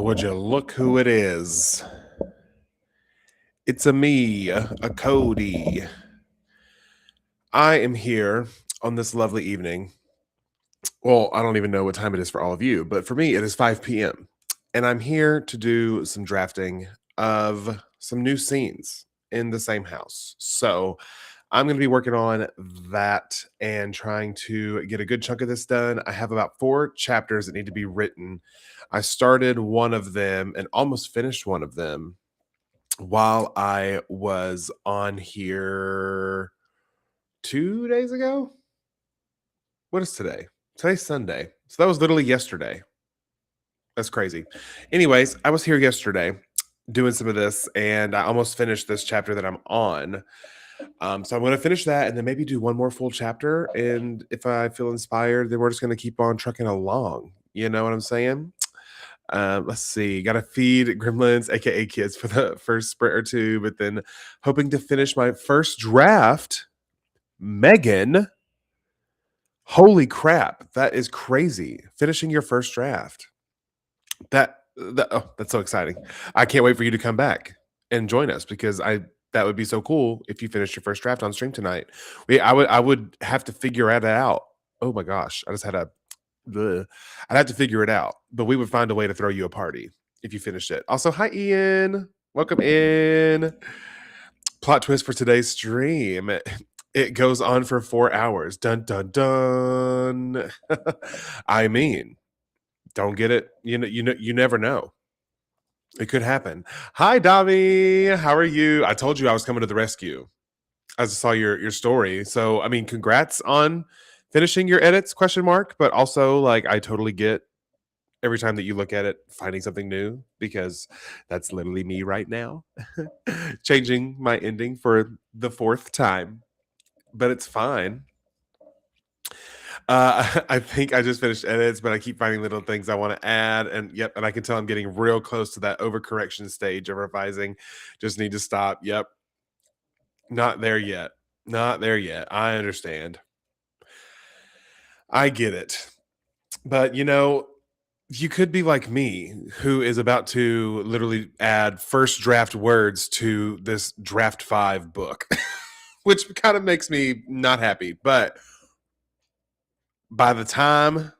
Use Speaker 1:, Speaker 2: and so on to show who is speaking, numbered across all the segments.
Speaker 1: Would you look who it is? It's a me, a Cody. I am here on this lovely evening. Well, I don't even know what time it is for all of you, but for me, it is 5 p.m. And I'm here to do some drafting of some new scenes in the same house. So I'm going to be working on that and trying to get a good chunk of this done. I have about 4 chapters that need to be written. I started one of them and almost finished one of them while I was on here 2 days ago. What is today? Today's Sunday. So that was literally yesterday. That's crazy. Anyways, I was here yesterday doing some of this and I almost finished this chapter that I'm on. So I'm going to finish that and then maybe do one more full chapter. And if I feel inspired, then we're just going to keep on trucking along. You know what I'm saying? Let's see. Got to feed gremlins, aka kids, for the first sprint or two, but then hoping to finish my first draft. Megan, holy crap, that is crazy! Finishing your first draft. That's so exciting. I can't wait for you to come back and join us because that would be so cool if you finished your first draft on stream tonight. I would have to figure it out. Oh my gosh, I just had a Bleh. I'd have to figure it out, but we would find a way to throw you a party if you finished it. Also, hi Ian, welcome in. Plot twist for today's stream. It goes on for 4 hours. Dun dun dun. I mean, don't get it. You never know. It could happen. Hi Dami, how are you? I told you I was coming to the rescue. As I saw your story. So I mean, congrats on finishing your edits, question mark, but also like I totally get every time that you look at it finding something new because that's literally me right now. Changing my ending for the 4th time, but it's fine. I think I just finished edits, but I keep finding little things I want to add. And yep, and I can tell I'm getting real close to that overcorrection stage of revising. Just need to stop. Yep. Not there yet. Not there yet. I understand. I get it. But you could be like me, who is about to literally add first draft words to this draft 5 book, which kind of makes me not happy. But by the time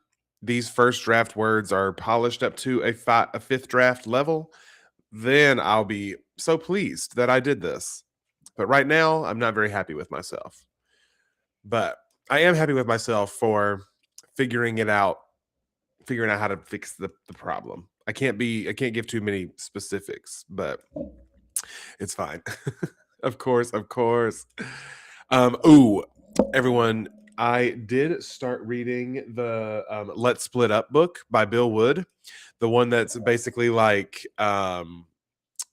Speaker 1: these first draft words are polished up to a 5th draft level, then I'll be so pleased that I did this. But right now, I'm not very happy with myself. But I am happy with myself for figuring out how to fix the problem. I can't give too many specifics, but it's fine. Of course. Ooh, everyone, I did start reading the Let's Split Up book by Bill Wood, the one that's basically like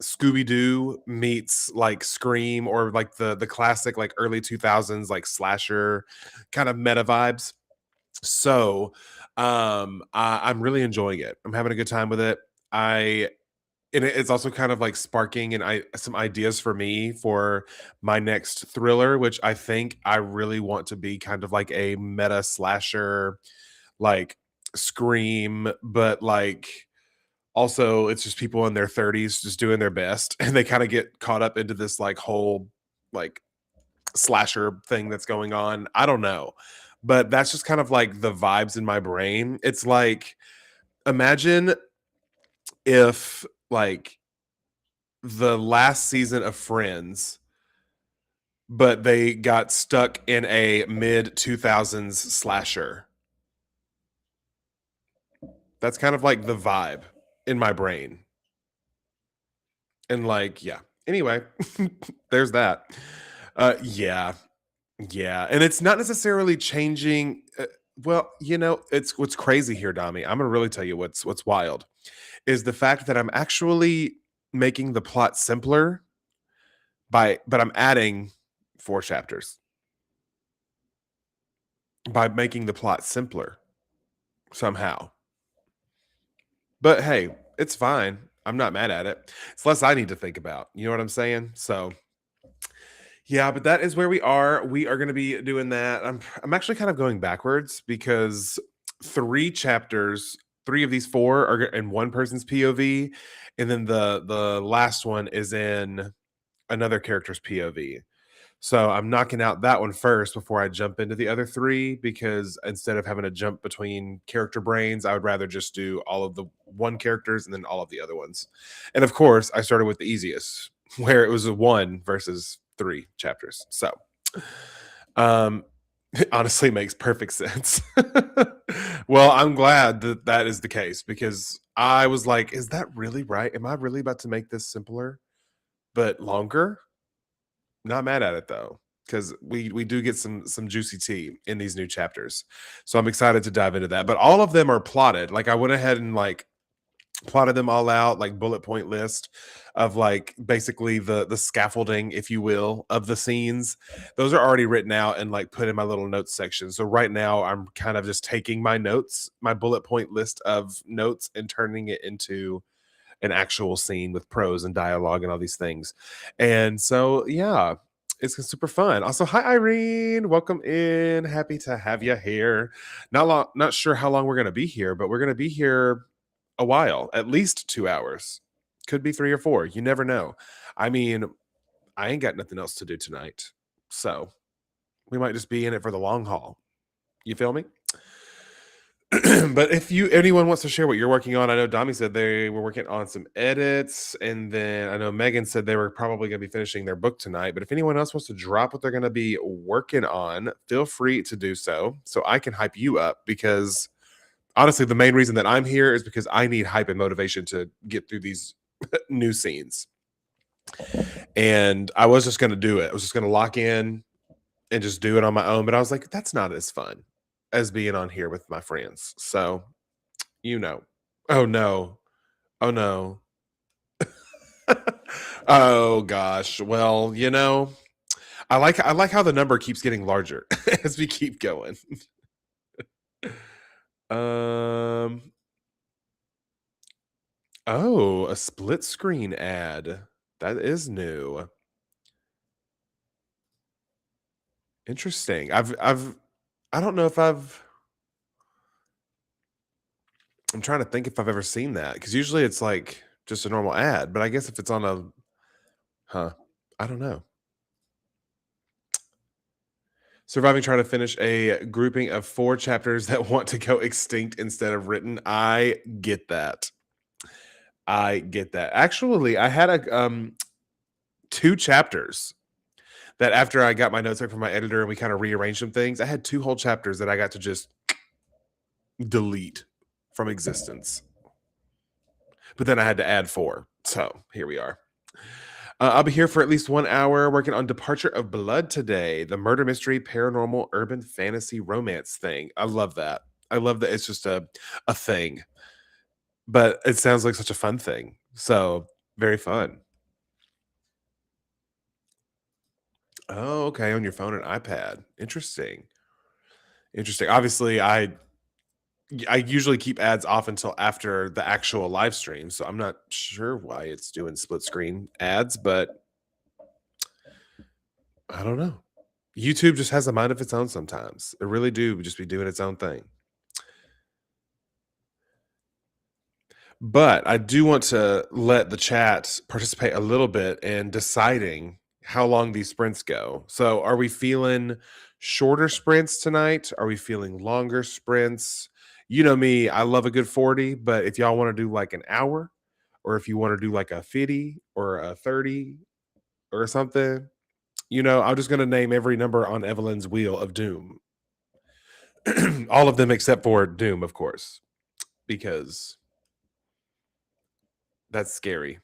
Speaker 1: Scooby-Doo meets like Scream, or like the classic like early 2000s like slasher kind of meta vibes. So I'm really enjoying it. I'm having a good time with it. And it's also kind of like sparking some ideas for me for my next thriller, which I think I really want to be kind of like a meta slasher, like Scream, but like also it's just people in their 30s just doing their best, and they kind of get caught up into this like whole like slasher thing that's going on. I don't know, but that's just kind of like the vibes in my brain. It's like, imagine if like the last season of Friends, but they got stuck in a mid 2000s slasher. That's kind of like the vibe in my brain. And like, yeah. Anyway, there's that. Yeah. Yeah. And it's not necessarily changing. Well, it's what's crazy here, Dami. I'm gonna really tell you what's wild is the fact that I'm actually making the plot simpler but I'm adding 4 chapters by making the plot simpler somehow. But hey, it's fine. I'm not mad at it. It's less I need to think about. You know what I'm saying? So yeah, but that is where we are. We are going to be doing that. I'm actually kind of going backwards because 3 chapters three of these four are in one person's POV, and then the last one is in another character's POV. So I'm knocking out that one first before I jump into the other three, because instead of having to jump between character brains, I would rather just do all of the one characters and then all of the other ones. And of course, I started with the easiest, where it was a one versus three chapters. So um it honestly makes perfect sense. Well, I'm glad that that is the case, because I was like, is that really right? Am I really about to make this simpler but longer? Not mad at it though, because we do get some juicy tea in these new chapters. So I'm excited to dive into that. But all of them are plotted. Like I went ahead and like plotted them all out, like bullet point list of like basically the scaffolding, if you will, of the scenes. Those are already written out and like put in my little notes section. So right now I'm kind of just taking my notes, my bullet point list of notes, and turning it into an actual scene with prose and dialogue and all these things. And so, yeah, it's super fun. Also, hi Irene, welcome in. Happy to have you here. Not sure how long we're gonna be here, but we're gonna be here a while, at least 2 hours. Could be 3 or 4. You never know. I mean, I ain't got nothing else to do tonight, so we might just be in it for the long haul. You feel me? But if you anyone wants to share what you're working on, I know Dami said they were working on some edits, and then I know Megan said they were probably going to be finishing their book tonight. But if anyone else wants to drop what they're going to be working on, feel free to do so I can hype you up, because honestly, the main reason that I'm here is because I need hype and motivation to get through these new scenes. And I was just going to do it. I was just going to lock in and just do it on my own. But I was like, that's not as fun as being on here with my friends. So, you know. Oh no. Oh no. Oh gosh. Well, I like how the number keeps getting larger as we keep going. Um oh, a split screen ad. That is new. Interesting. I don't know if I'm trying to think if I've ever seen that, because usually it's like just a normal ad, but I guess if it's on a huh, I don't know. Surviving trying to finish a grouping of 4 chapters that want to go extinct instead of written. I get that. I get that. Actually, I had 2 chapters that after I got my notes back from my editor and we kind of rearranged some things, I had 2 whole chapters that I got to just delete from existence. But then I had to add 4. So, here we are. I'll be here for at least 1 hour working on Departure of Blood today, the murder mystery, paranormal, urban fantasy romance thing. I love that. I love that it's just a thing, but it sounds like such a fun thing. So very fun. Oh, okay. On your phone and iPad. Interesting. Interesting. Obviously, I usually keep ads off until after the actual live stream, so I'm not sure why it's doing split screen ads, but I don't know. YouTube just has a mind of its own sometimes. It really do just be doing its own thing. But I do want to let the chat participate a little bit in deciding how long these sprints go. So, are we feeling shorter sprints tonight? Are we feeling longer sprints? You know me, I love a good 40, but if y'all want to do like an hour, or if you want to do like a 50 or a 30 or something, I'm just going to name every number on Evelyn's wheel of doom. All of them except for doom, of course, because that's scary.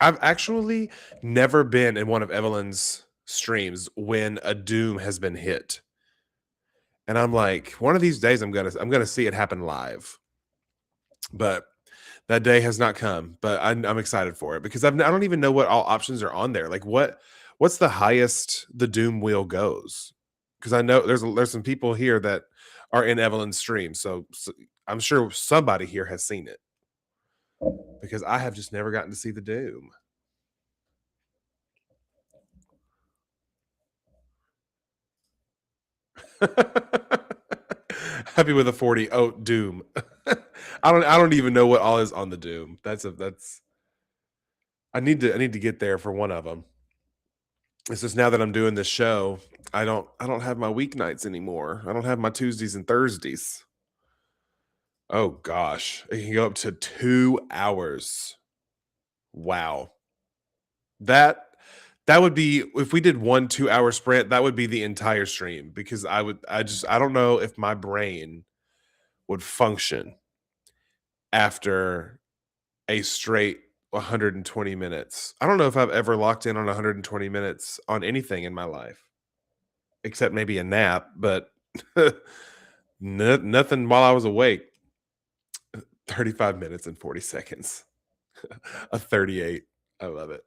Speaker 1: I've actually never been in one of Evelyn's streams when a doom has been hit. And I'm like, one of these days I'm gonna see it happen live. But that day has not come. But I'm excited for it, because I don't even know what all options are on there. Like what's the highest the doom wheel goes? Because I know there's some people here that are in Evelyn's stream, so I'm sure somebody here has seen it, because I have just never gotten to see the doom. Happy with a 40. Oh, Doom. I don't even know what all is on the Doom. That's I need to get there for one of them. It's just now that I'm doing this show, I don't have my weeknights anymore. I don't have my Tuesdays and Thursdays. Oh gosh. It can go up to 2 hours. Wow. That that would be if we did 1 2-hour sprint, that would be the entire stream because I don't know if my brain would function after a straight 120 minutes. I don't know if I've ever locked in on 120 minutes on anything in my life, except maybe a nap, but nothing while I was awake. 35 minutes and 40 seconds. A 38. I love it.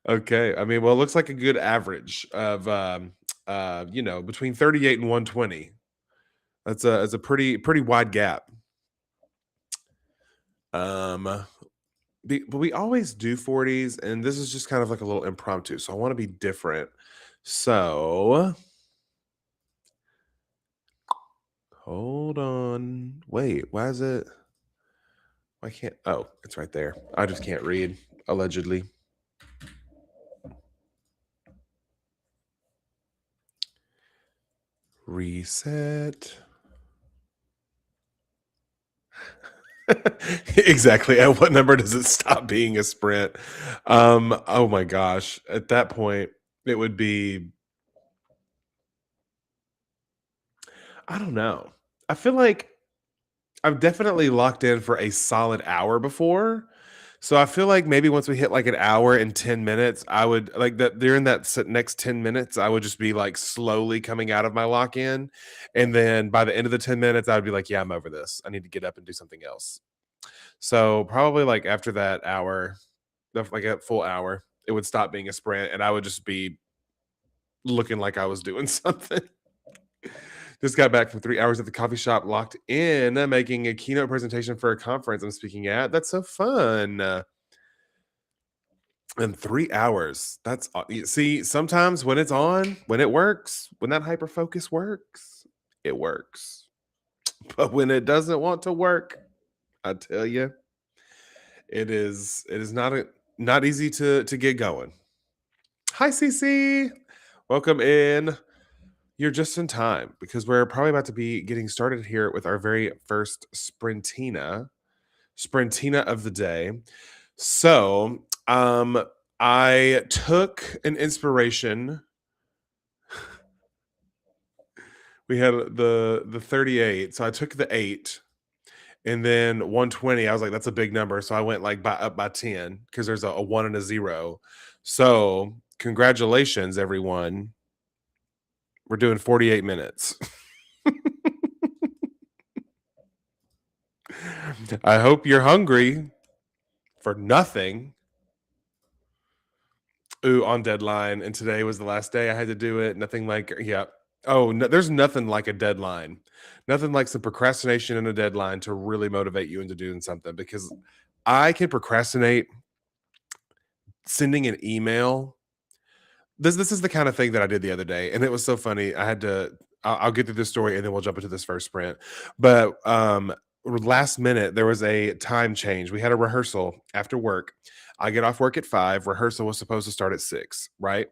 Speaker 1: Okay. I mean, well, it looks like a good average of between 38 and 120. That's a pretty wide gap. Um but we always do 40s, and this is just kind of like a little impromptu. So I want to be different. So hold on. Wait, why is it? Why can't? Oh, it's right there. I just can't read, allegedly. Reset. Exactly. At what number does it stop being a sprint? Oh my gosh. At that point, it would be, I don't know. I feel like I've definitely locked in for a solid hour before. So I feel like maybe once we hit like an hour and 10 minutes, I would like that during that next 10 minutes, I would just be like slowly coming out of my lock in. And then by the end of the 10 minutes, I would be like, yeah, I'm over this. I need to get up and do something else. So probably like after that hour, like a full hour, it would stop being a sprint and I would just be looking like I was doing something. Just got back from 3 hours at the coffee shop, locked in, making a keynote presentation for a conference I'm speaking at. That's so fun. And 3 hours. You see, sometimes when it's on, when it works, when that hyper focus works, it works. But when it doesn't want to work, I tell you, it is not easy to get going. Hi, CC. Welcome in. You're just in time because we're probably about to be getting started here with our very first sprintina of the day. So, I took an inspiration. We had the 38, so I took the 8, and then 120. I was like, that's a big number, so I went like up by 10 because there's a 1 and a 0. So, congratulations, everyone. We're doing 48 minutes. I hope you're hungry for nothing. Ooh, on deadline, and today was the last day I had to do it. Nothing like, yeah. Oh, no, there's nothing like a deadline. Nothing like some procrastination and a deadline to really motivate you into doing something because I can procrastinate sending an email. This is the kind of thing that I did the other day, and it was so funny. I had to. I'll get through this story, and then we'll jump into this first sprint. But last minute, there was a time change. We had a rehearsal after work. I get off work at 5. Rehearsal was supposed to start at 6. Right.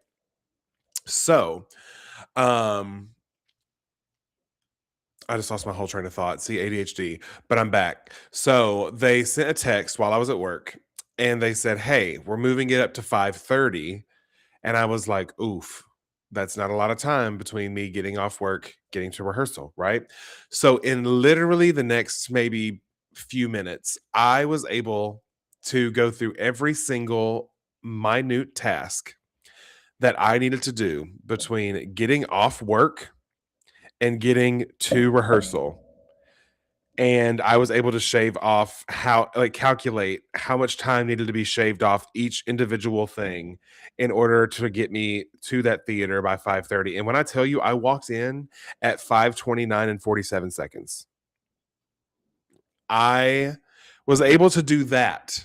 Speaker 1: So, um, I just lost my whole train of thought. See, ADHD, but I'm back. So they sent a text while I was at work, and they said, "Hey, we're moving it up to 5:30." And I was like, oof, that's not a lot of time between me getting off work, getting to rehearsal, right? So, in literally the next maybe few minutes, I was able to go through every single minute task that I needed to do between getting off work and getting to rehearsal. And I was able to shave off calculate how much time needed to be shaved off each individual thing in order to get me to that theater by 5:30. And when I tell you I walked in at 5:29 and 47 seconds, I was able to do that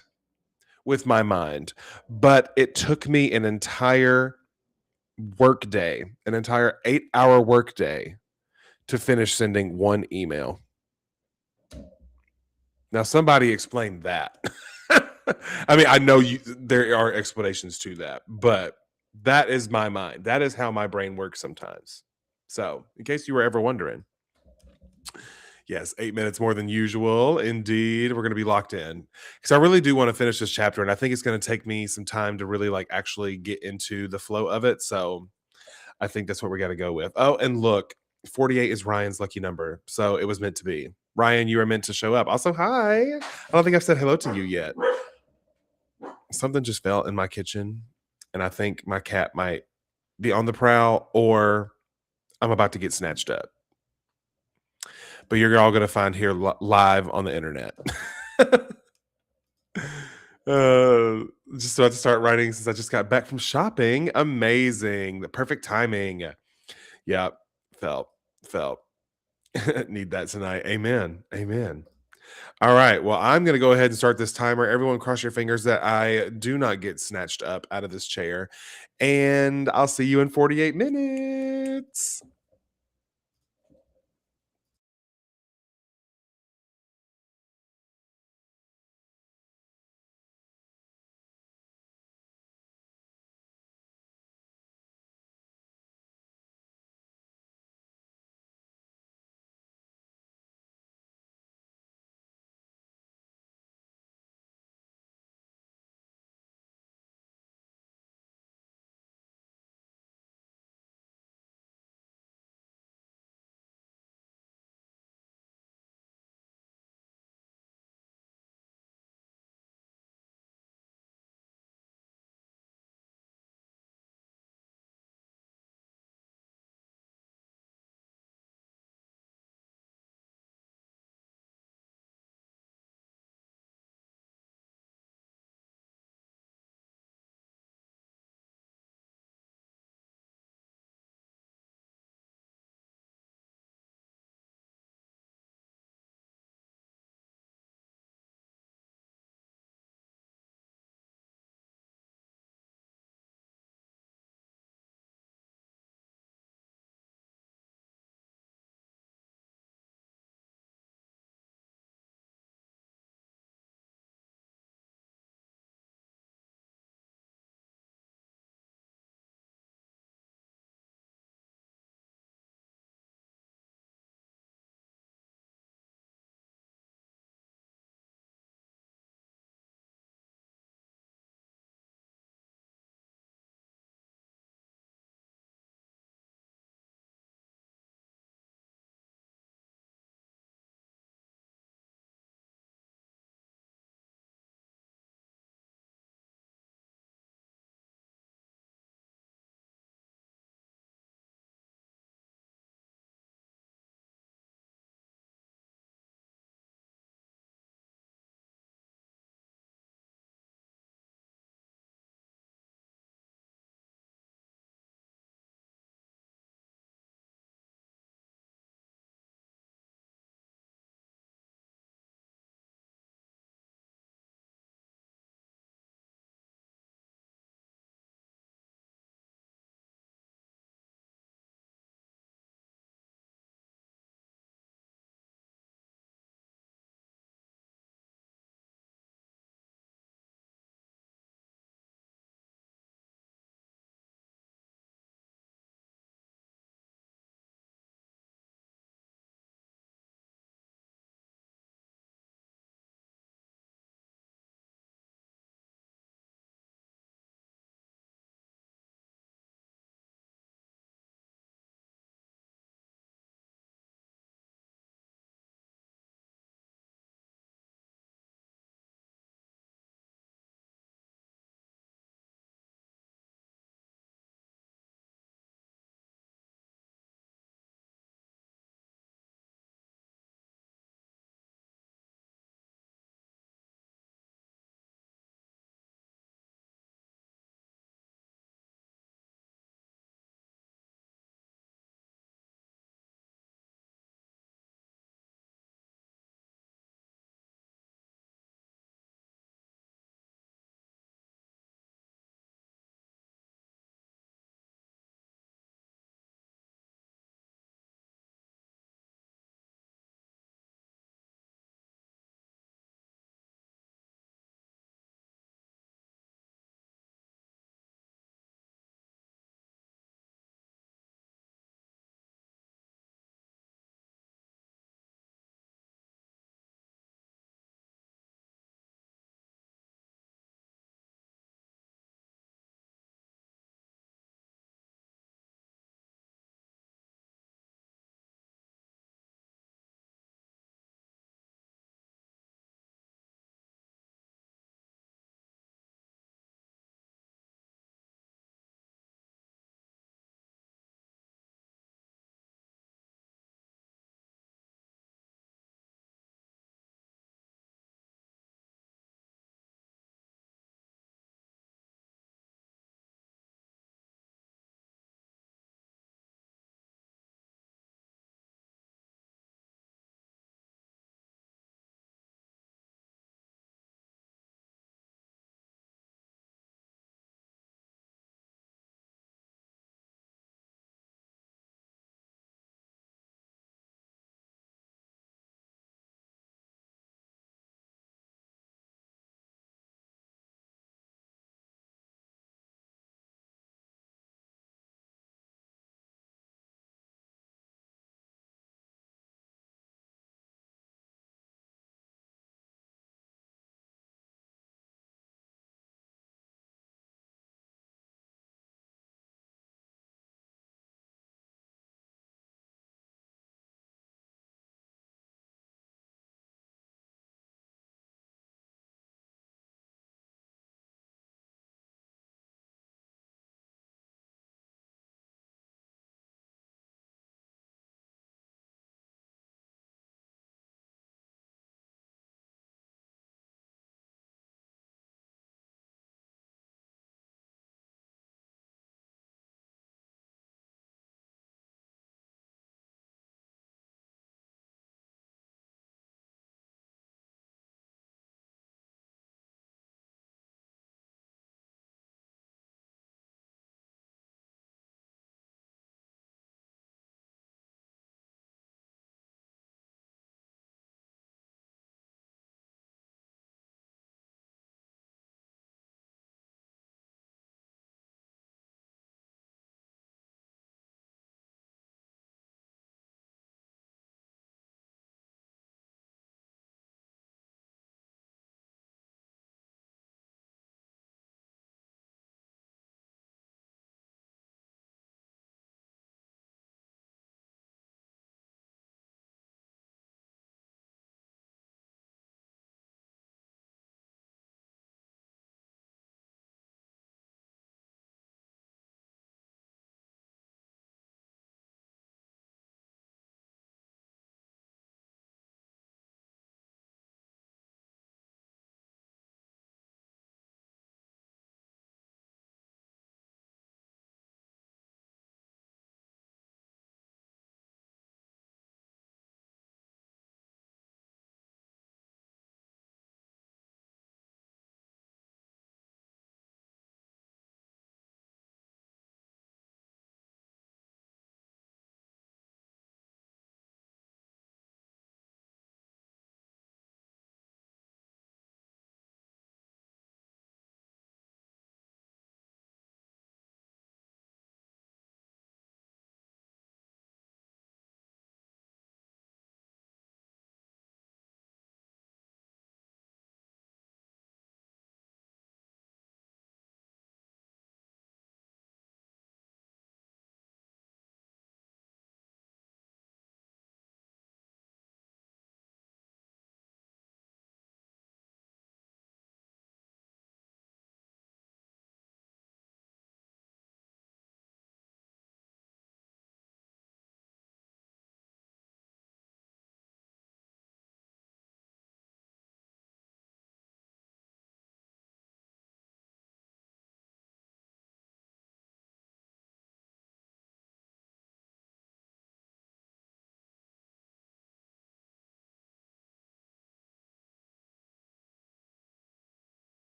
Speaker 1: with my mind, but it took me an entire workday, an entire 8-hour workday to finish sending one email. Now, somebody explain that. I mean, I know there are explanations to that, but that is my mind. That is how my brain works sometimes. So, in case you were ever wondering, yes, 8 minutes more than usual. Indeed, we're going to be locked in because I really do want to finish this chapter, and I think it's going to take me some time to really like actually get into the flow of it. So, I think that's what we got to go with. Oh, and look, 48 is Ryan's lucky number, so it was meant to be. Ryan, you are meant to show up. Also, hi. I don't think I've said hello to you yet. Something just fell in my kitchen, and I think my cat might be on the prowl, or I'm about to get snatched up. But you're all going to find here live on the internet. uh, just about to start writing since I just got back from shopping. Amazing. The perfect timing. Yeah, felt, felt. Need that tonight. Amen. Amen. All right. Well, I'm going to go ahead and start this timer. Everyone, cross your fingers that I do not get snatched up out of this chair. And I'll see you in 48 minutes.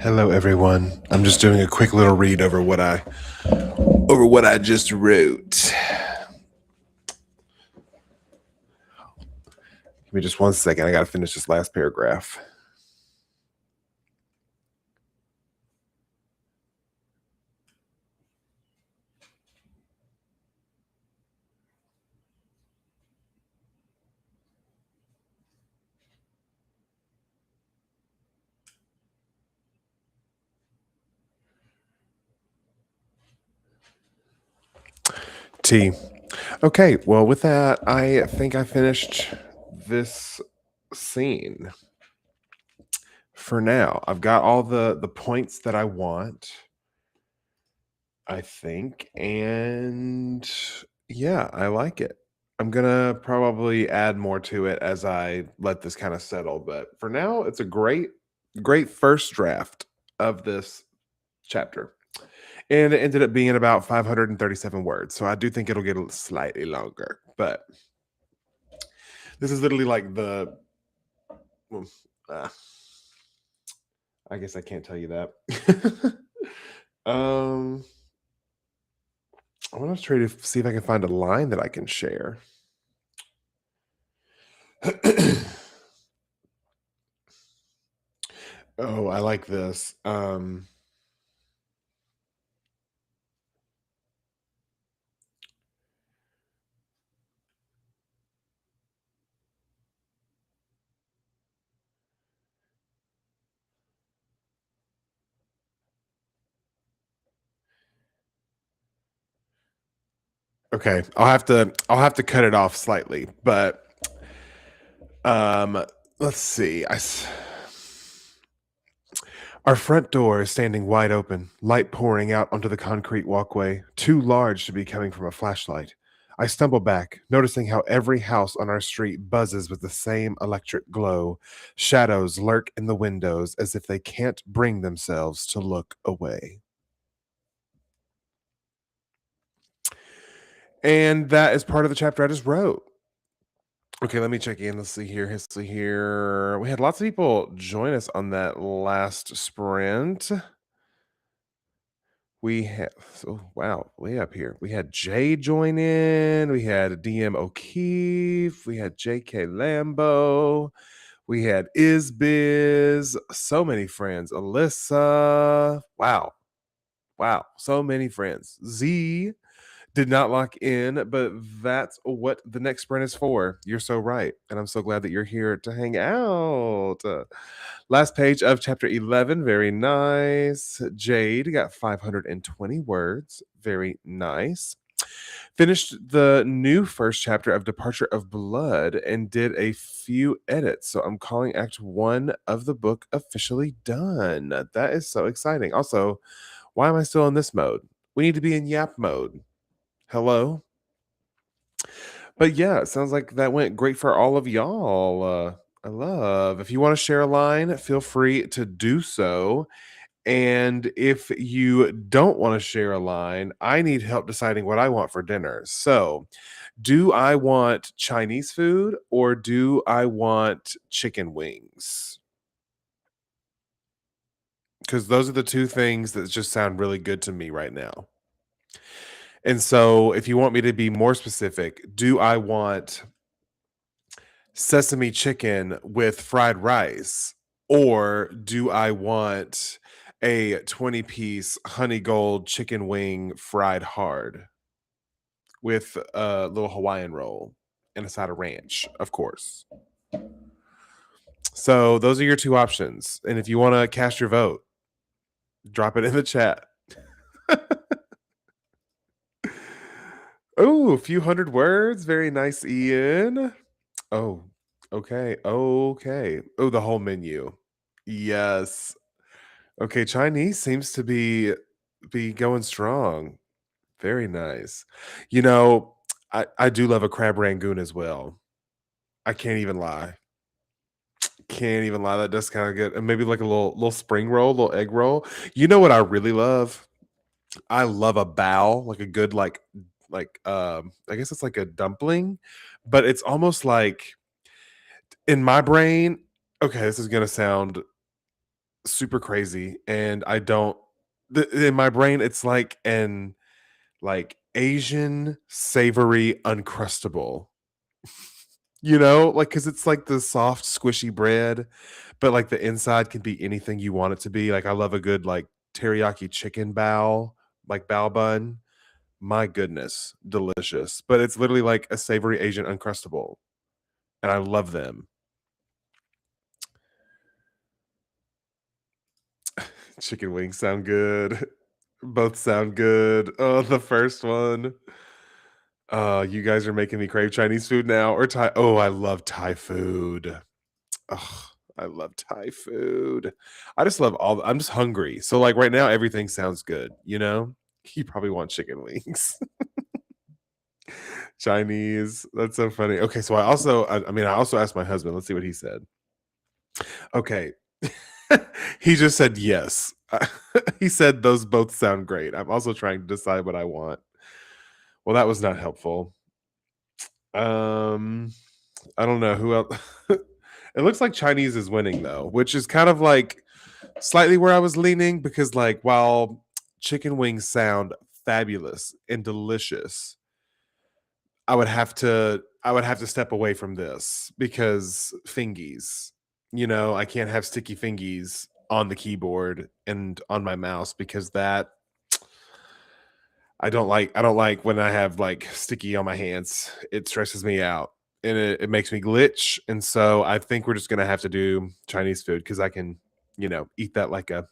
Speaker 1: Hello, everyone. I'm just doing a quick little read over what I just wrote. Give me just one second. I got to finish this last paragraph. T. Okay, well, with that, I think I finished this scene for now. I've got all the points that I want, I think, and yeah, I like it. I'm gonna probably add more to it as I let this kind of settle, but for now, it's a great first draft of this chapter. And it ended up being about 537 words. So I do think it'll get slightly longer, but this is literally like well, uh, I guess I can't tell you that. um, I want to try to see if I can find a line that I can share. Oh, I like this. Okay, I'll have to cut it off slightly, but um, let's see. Our front door is standing wide open, light pouring out onto the concrete walkway, too large to be coming from a flashlight. I stumble back, noticing how every house on our street buzzes with the same electric glow. Shadows lurk in the windows as if they can't bring themselves to look away. And that is part of the chapter I just wrote. Okay, let me check in. Let's see here. History here. We had lots of people join us on that last sprint. We had wow, way up here. We had Jay join in. We had DM O'Keefe. We had JK Lambo. We had Izbiz. So many friends. Alyssa. Wow. Wow. So many friends. Z did not lock in, but that's what the next sprint is for. You're so right. And I'm so glad that you're here to hang out. Last page of chapter 11. Very nice. Jade got 520 words. Very nice. Finished the new first chapter of Departure of Blood and did a few edits. So I'm calling Act 1 of the book officially done. That is so exciting. Also, why am I still in this mode? We need to be in Yap mode. Hello? But yeah, it sounds like that went great for all of y'all. I love. If you want to share a line, feel free to do so. And if you don't want to share a line, I need help deciding what I want for dinner. So, do I want Chinese food or do I want chicken wings? Because those are the two things that just sound really good to me right now. And so, if you want me to be more specific, do I want sesame chicken with fried rice? Or do I want a 20-piece honey gold chicken wing fried hard with a little Hawaiian roll and a side of ranch, of course? So those are your two options. And if you want to cast your vote, drop it in the chat. Oh, a few hundred words. Very nice, Ian. Oh, okay. Okay. Oh, the whole menu. Yes. Okay, Chinese seems to be going strong. Very nice. You know, I do love a crab rangoon as well. I can't even lie. Can't even lie. That does kind of good. And maybe like a little spring roll, little egg roll. You know what I really love? I love a bao, like a good I guess it's like a dumpling, but it's almost like in my brain, okay, this is gonna sound super crazy, and I don't in my brain, it's like an like Asian savory uncrustable, like because it's like the soft, squishy bread, but like the inside can be anything you want it to be. Like I love a good like teriyaki chicken bao, like bao bun. My goodness, delicious. But it's literally like a savory Asian uncrustable, and I love them. Chicken wings sound good. Both sound good. Oh, the first one. You guys are making me crave Chinese food now or Thai. Oh, I love Thai food. Oh, I love Thai food. I just love I'm just hungry. So like right now everything sounds good? You probably want chicken wings. Chinese. That's so funny. Okay, so I also asked my husband. Let's see what he said. Okay. He just said yes. He said those both sound great. I'm also trying to decide what I want. Well, that was not helpful. Um, I don't know who else. It looks like Chinese is winning though, which is kind of like slightly where I was leaning because like while chicken wings sound fabulous and delicious, I would have to step away from this because fingies. I can't have sticky fingies on the keyboard and on my mouse because that I don't like when I have like sticky on my hands. It stresses me out and it makes me glitch. And so I think we're just gonna have to do Chinese food because I can, eat that like a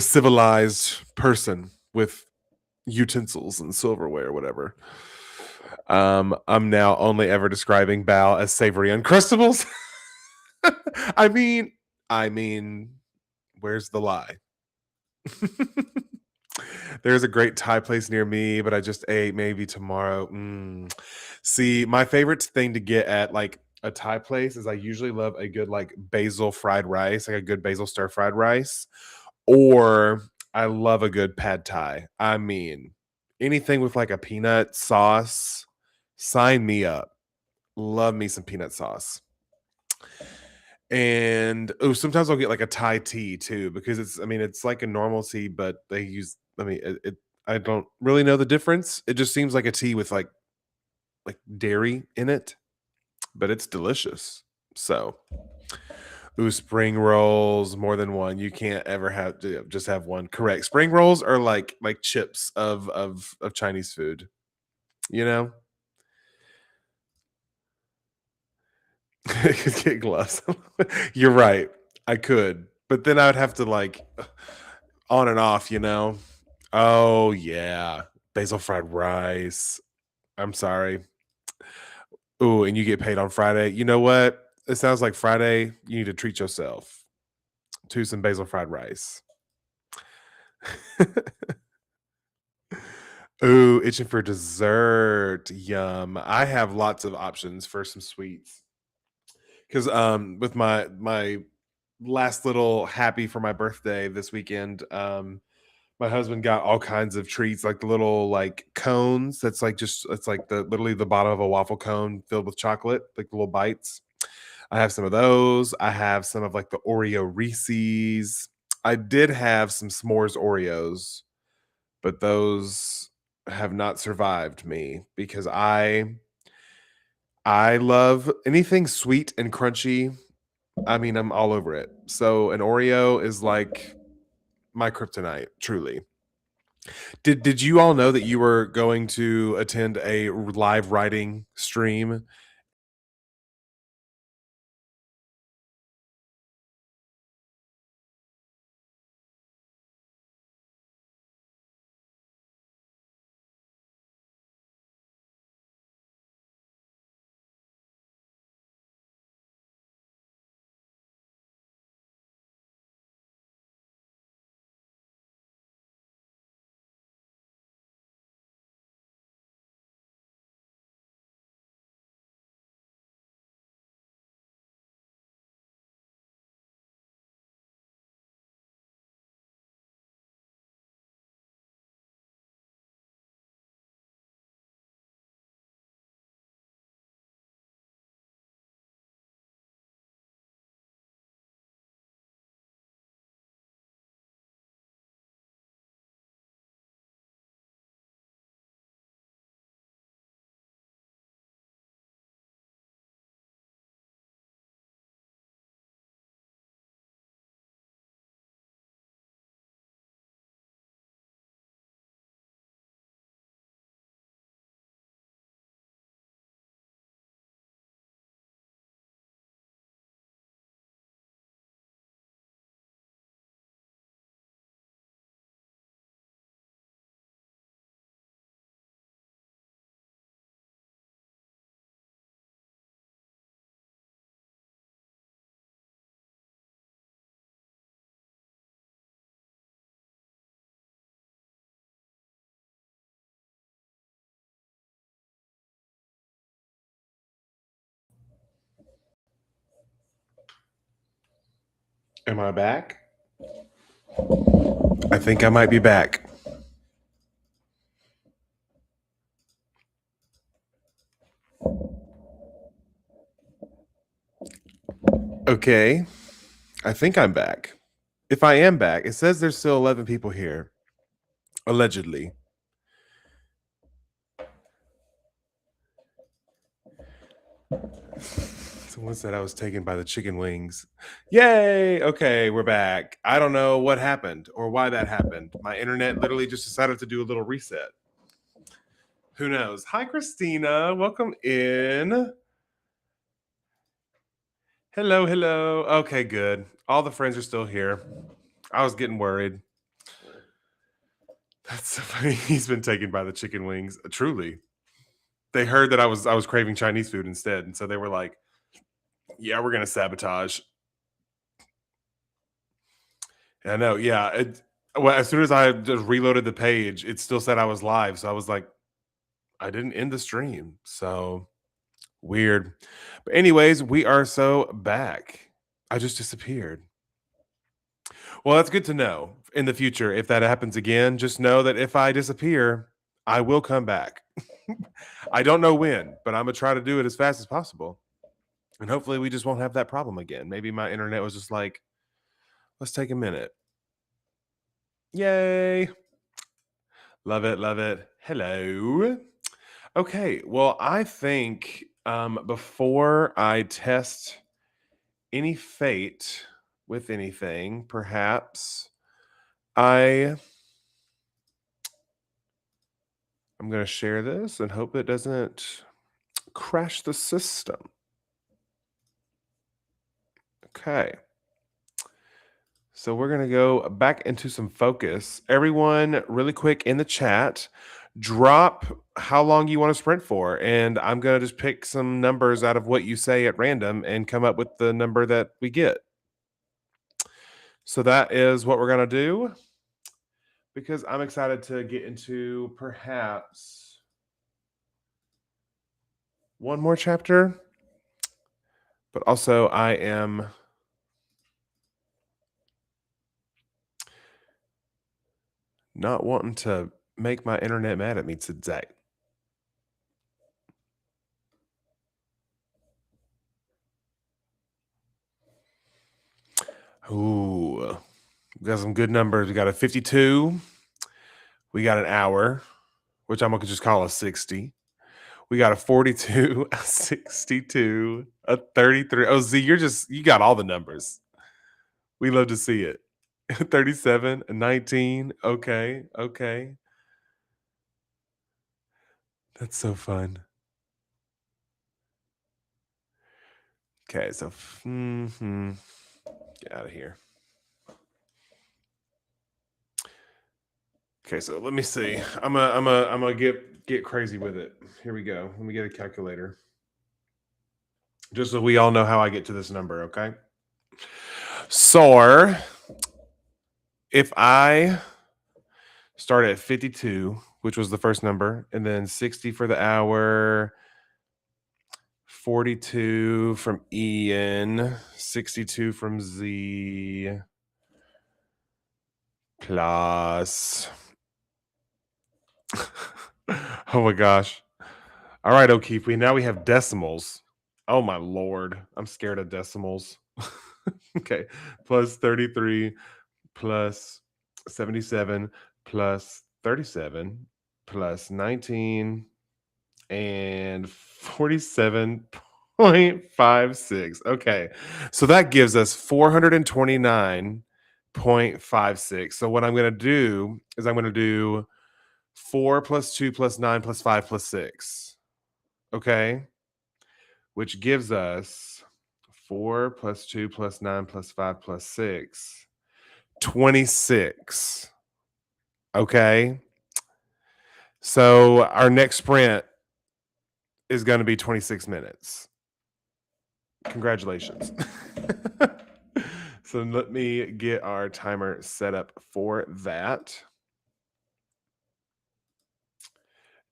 Speaker 1: civilized person with utensils and silverware or whatever. I'm now only ever describing bao as savory uncrustables. I mean, I mean, where's the lie? There's a great Thai place near me, but I just ate maybe tomorrow. See, my favorite thing to get at like a Thai place is I usually love a good like basil fried rice, like a good basil stir fried rice, or I love a good pad Thai. I mean, anything with like a peanut sauce, sign me up. Love me some peanut sauce. And sometimes I'll get like a Thai tea too because it's like a normal tea, but they use. I don't really know the difference. It just seems like a tea with like dairy in it, but it's delicious. So, spring rolls, more than one. You can't ever just have one. Correct. Spring rolls are like chips of Chinese food. You know, could get gloves. You're right. I could, but then I would have to like on and off. Oh yeah, basil fried rice. I'm sorry. Ooh, and you get paid on Friday. You know what? It sounds like Friday. You need to treat yourself to some basil fried rice. Ooh, itching for dessert. Yum. I have lots of options for some sweets. Because with my last little happy for my birthday this weekend, my husband got all kinds of treats, like the little like cones. That's like just it's like the literally the bottom of a waffle cone filled with chocolate, like the little bites. I have some of those. I have some of like the Oreo Reese's. I did have some s'mores Oreos, but those have not survived me because I love anything sweet and crunchy. I mean, I'm all over it. So an Oreo is like my kryptonite, truly. Did you all know that you were going to attend a live writing stream? Am I back? I think I might be back. Okay. I think I'm back. If I am back, it says there's still 11 people here, allegedly. Someone said I was taken by the chicken wings. Yay! Okay, we're back. I don't know what happened or why that happened. My internet literally just decided to do a little reset. Who knows? Hi, Christina. Welcome in. Hello, hello. Okay, good. All the friends are still here. I was getting worried. That's so funny. He's been taken by the chicken wings. Truly. They heard that I was craving Chinese food instead, and so they were like, "Yeah, we're gonna sabotage." And I know, yeah. Well, as soon as I just reloaded the page, it still said I was live, so I was like, I didn't end the stream, so weird. But anyways, we are so back. I just disappeared. Well, that's good to know. In the future, if that happens again, just know that if I disappear, I will come back. I don't know when, but I'm gonna try to do it as fast as possible. And hopefully we just won't have that problem again. Maybe my internet was just like, let's take a minute. Yay. Love it, love it. Hello. Okay, well, I think before I test any fate with anything, perhaps I'm going to share this and hope it doesn't crash the system. Okay. So we're going to go back into some focus. Everyone, really quick in the chat, drop how long you want to sprint for. And I'm going to just pick some numbers out of what you say at random and come up with the number that we get. So that is what we're going to do because I'm excited to get into perhaps one more chapter. But also, I am not wanting to make my internet mad at me today. Ooh, we got some good numbers. We got a 52. We got an hour, which I'm going to just call a 60. We got a 42, a 62, a 33. Oh, Z, you got all the numbers. We love to see it. 37, a 19. Okay, okay. That's so fun. Okay, so get out of here. Okay, so let me see. I'm gonna get crazy with it. Here we go. Let me get a calculator. Just so we all know how I get to this number, okay? So if I start at 52, which was the first number, and then 60 for the hour, 42 from Ian, 62 from Z, plus. Oh my gosh. All right, O'Keefe. Now we have decimals. Oh my lord. I'm scared of decimals. Okay. Plus 33 plus 77 plus 37 plus 19 and 47.56. Okay. So that gives us 429.56. So what I'm going to do is I'm going to do 4 plus 2 plus 9 plus 5 plus 6. Okay. Which gives us 4 plus 2 plus 9 plus 5 plus 6. 26. Okay. So our next sprint is going to be 26 minutes. Congratulations. So let me get our timer set up for that.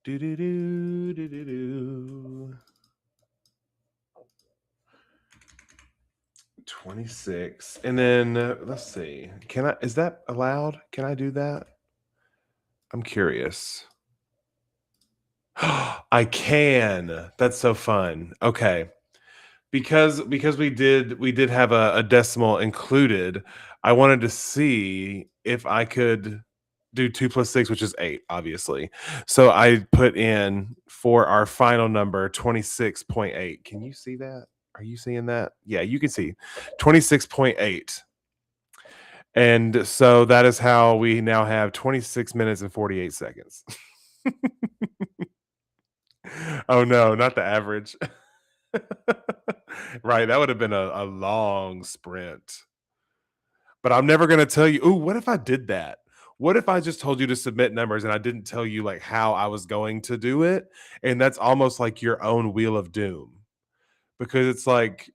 Speaker 1: Do do do do do do. 26. And then let's see. Is that allowed? Can I do that? I'm curious. I can. That's so fun. Okay. Because we did have a decimal included, I wanted to see if I could do 2 plus 6, which is 8, obviously. So I put in for our final number 26.8. Can you see that? Are you seeing that? Yeah, you can see 26.8. And so that is how we now have 26 minutes and 48 seconds. Oh no, not the average. Right, that would have been a long sprint. But I'm never gonna tell you, "Ooh, what if I did that? What if I just told you to submit numbers and I didn't tell you, like, how I was going to do it?" And that's almost like your own wheel of doom, because it's like,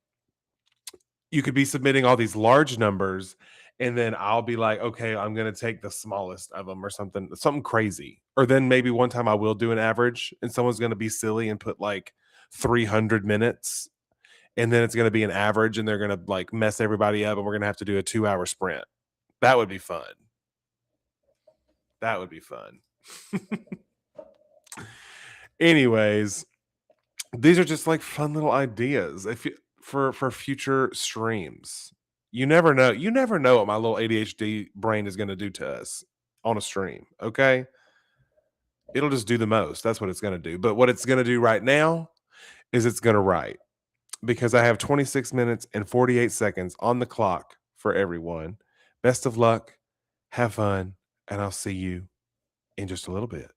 Speaker 1: you could be submitting all these large numbers, and then I'll be like, "Okay, I'm gonna take the smallest of them," or something crazy. Or then maybe one time I will do an average, and someone's gonna be silly and put, like, 300 minutes, and then it's gonna be an average, and they're gonna, like, mess everybody up, and we're gonna have to do a 2-hour sprint. That would be fun. That would be fun. Anyways, these are just like fun little ideas if you, for future streams. You never know. You never know what my little ADHD brain is going to do to us on a stream. Okay, it'll just do the most. That's what it's going to do. But what it's going to do right now is it's going to write, because I have 26 minutes and 48 seconds on the clock for everyone. Best of luck. Have fun, and I'll see you in just a little bit.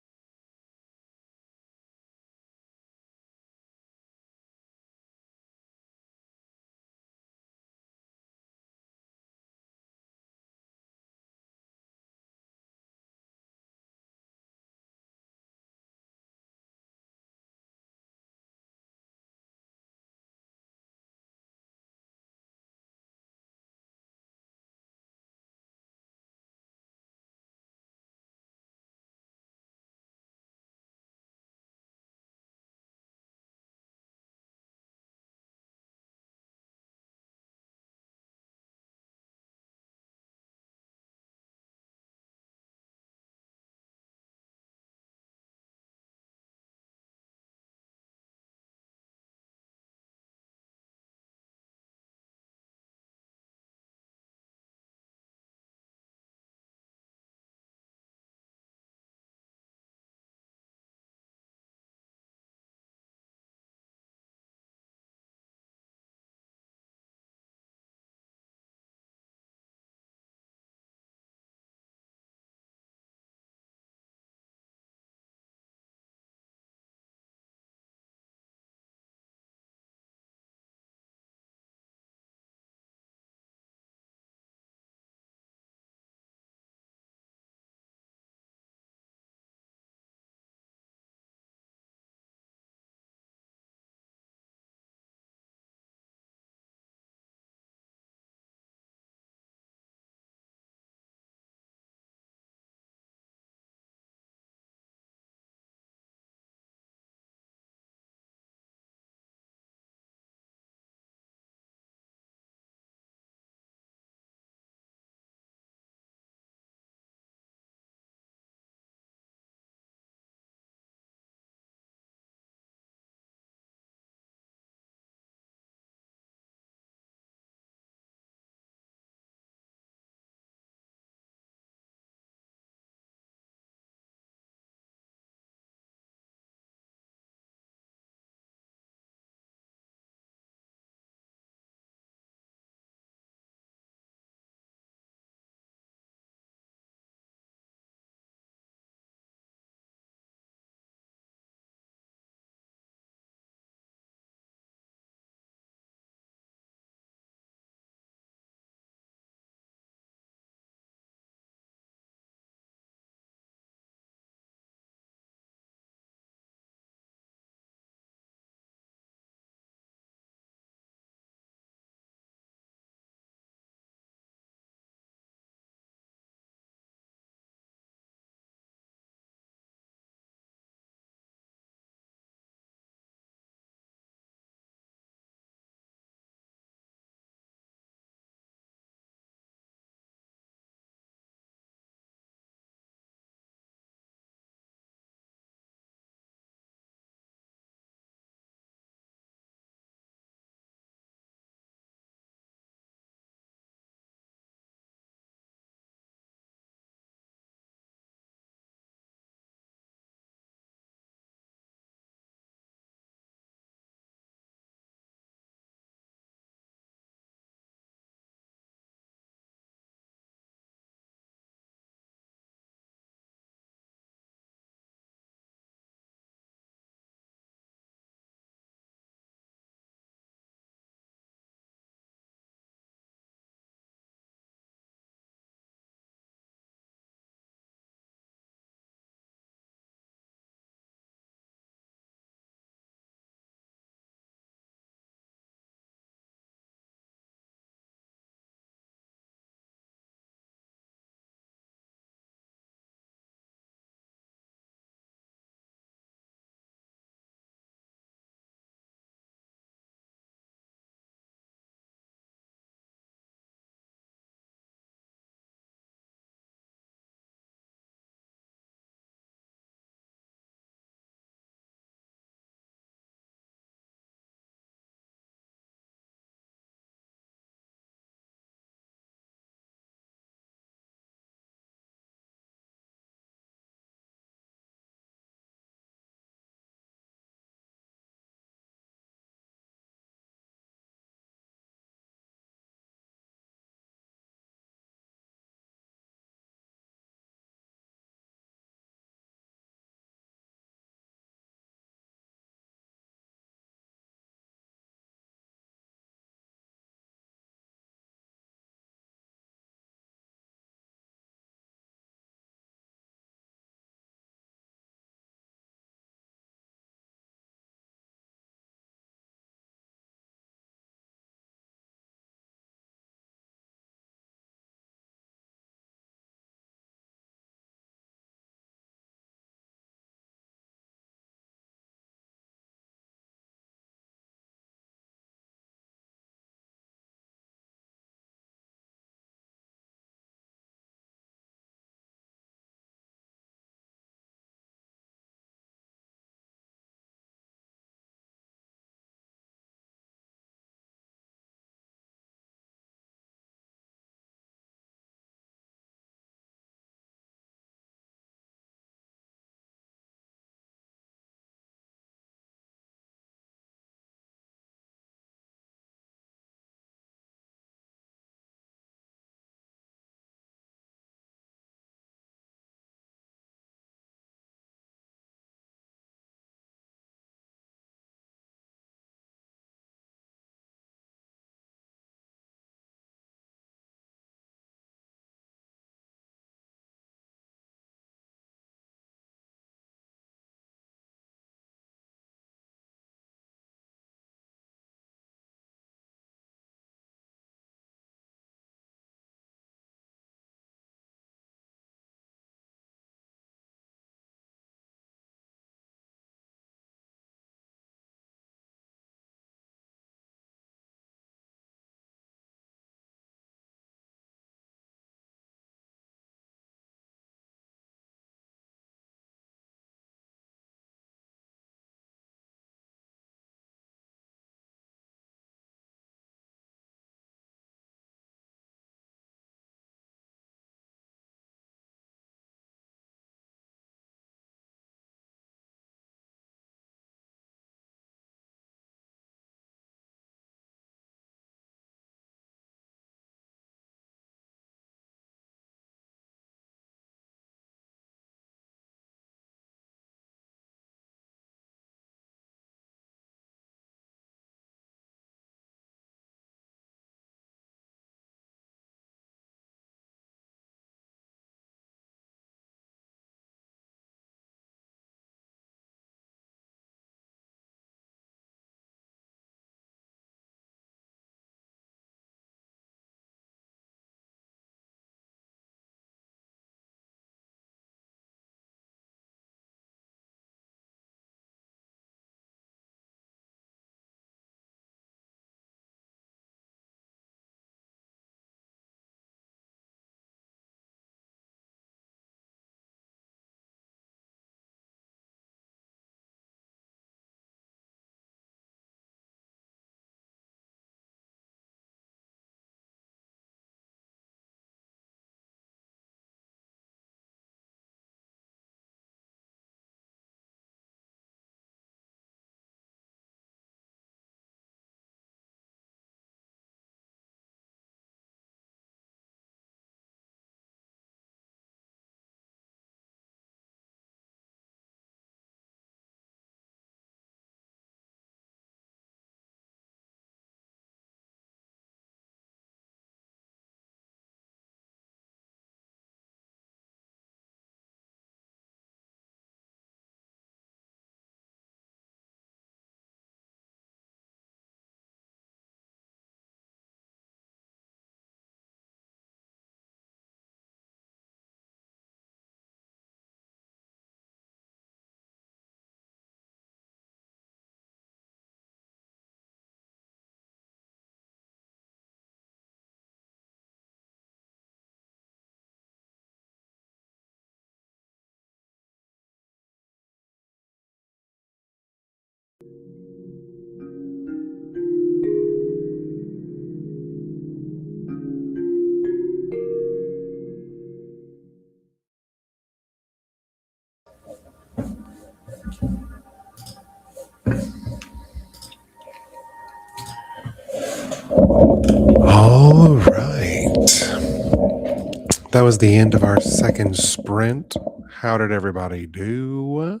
Speaker 1: That was the end of our second sprint. How did everybody do?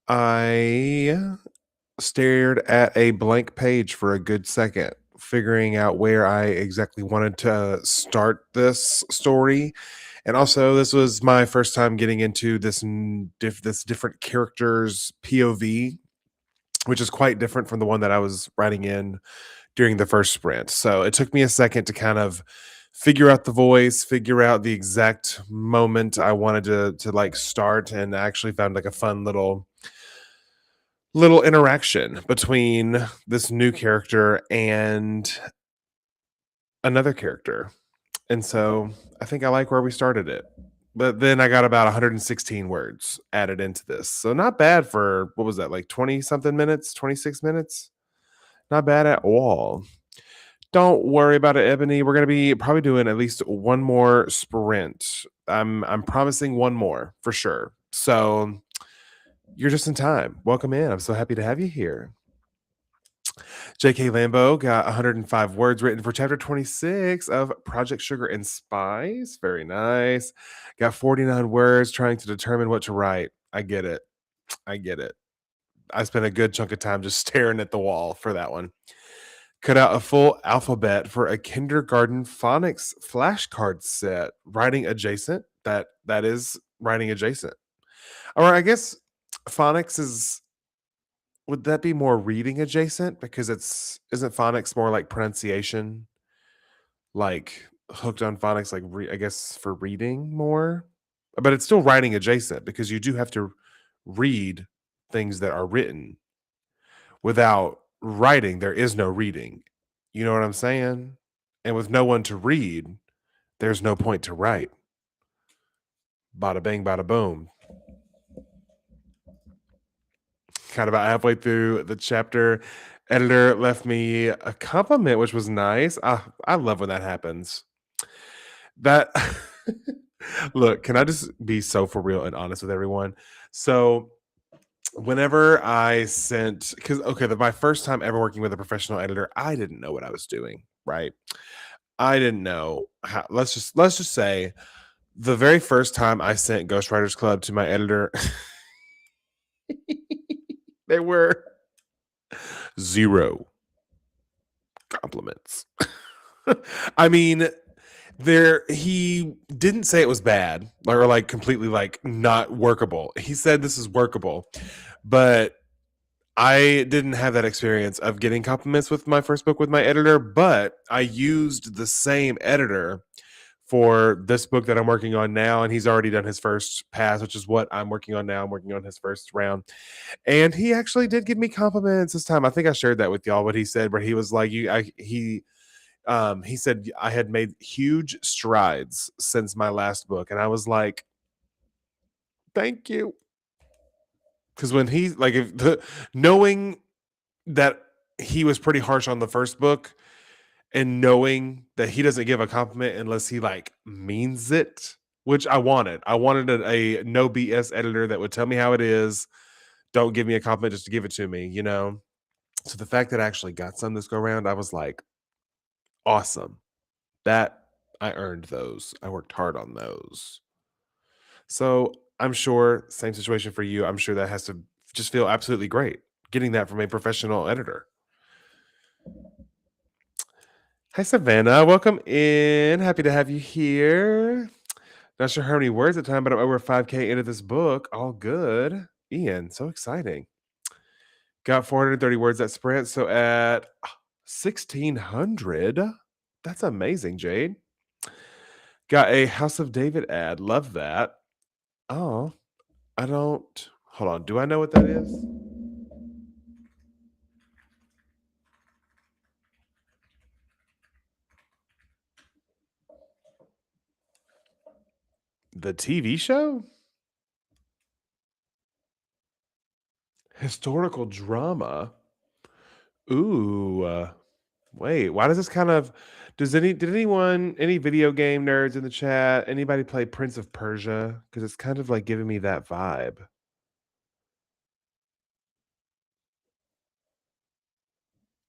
Speaker 1: I stared at a blank page for a good second, figuring out where I exactly wanted to start this story. And also, this was my first time getting into this different character's POV, which is quite different from the one that I was writing in during the first sprint. So it took me a second to kind of figure out the voice, figure out the exact moment I wanted to like start, and I actually found like a fun little interaction between this new character and another character. And so I think I like where we started it. But then I got about 116 words added into this. So not bad for what was that, like 20 something minutes, 26 minutes? Not bad at all. Don't worry about it, Ebony. We're gonna be probably doing at least one more sprint. I'm promising one more for sure. So you're just in time. Welcome in. I'm so happy to have you here. J.K. Lambo got 105 words written for chapter 26 of Project Sugar and Spice. Very nice. Got 49 words trying to determine what to write. I get it. I get it. I spent a good chunk of time just staring at the wall for that one. Cut out a full alphabet for a kindergarten phonics flashcard set. Writing adjacent. That is writing adjacent. Or I guess phonics is, would that be more reading adjacent? Because it's, isn't phonics more like pronunciation? Like hooked on phonics, like I guess for reading more? But it's still writing adjacent because you do have to read things that are written. Without writing, there is no reading. You know what I'm saying? And with no one to read, there's no point to write. Bada bang, bada boom. Kind of about halfway through the chapter, editor left me a compliment, which was nice. I love when that happens. That look, can I just be so for real and honest with everyone? So whenever I sent, because okay, my first time ever working with a professional editor, I didn't know what I was doing, right? I didn't know how, let's just say the very first time I sent Ghostwriters Club to my editor, there were zero compliments. I mean, there he didn't say it was bad or like completely like not workable. He said this is workable, but I didn't have that experience of getting compliments with my first book with my editor, but I used the same editor for this book that I'm working on now, and he's already done his first pass, which is what I'm working on now. I'm working on his first round, and he actually did give me compliments this time. I think I shared that with y'all. What he said, where he was like, "You," he said I had made huge strides since my last book, and I was like, "Thank you," because when he like if the knowing that he was pretty harsh on the first book and knowing that he doesn't give a compliment unless he like means it, which I wanted a no BS editor that would tell me how it is. Don't give me a compliment just to give it to me, you know? So the fact that I actually got some this go around, I was like, awesome. That I earned those. I worked hard on those. So I'm sure, same situation for you. I'm sure that has to just feel absolutely great getting that from a professional editor. Hi, Savannah. Welcome in. Happy to have you here. Not sure how many words at a time, but I'm over 5K into this book. All good. Ian, so exciting. Got 430 words at sprint. So at 1600, that's amazing, Jade. Got a House of David ad. Love that. Oh, I don't. Hold on. Do I know what that is? The TV show? Historical drama. Ooh. Wait, why does this kind of did anyone, any video game nerds in the chat, anybody play Prince of Persia? Because it's kind of like giving me that vibe.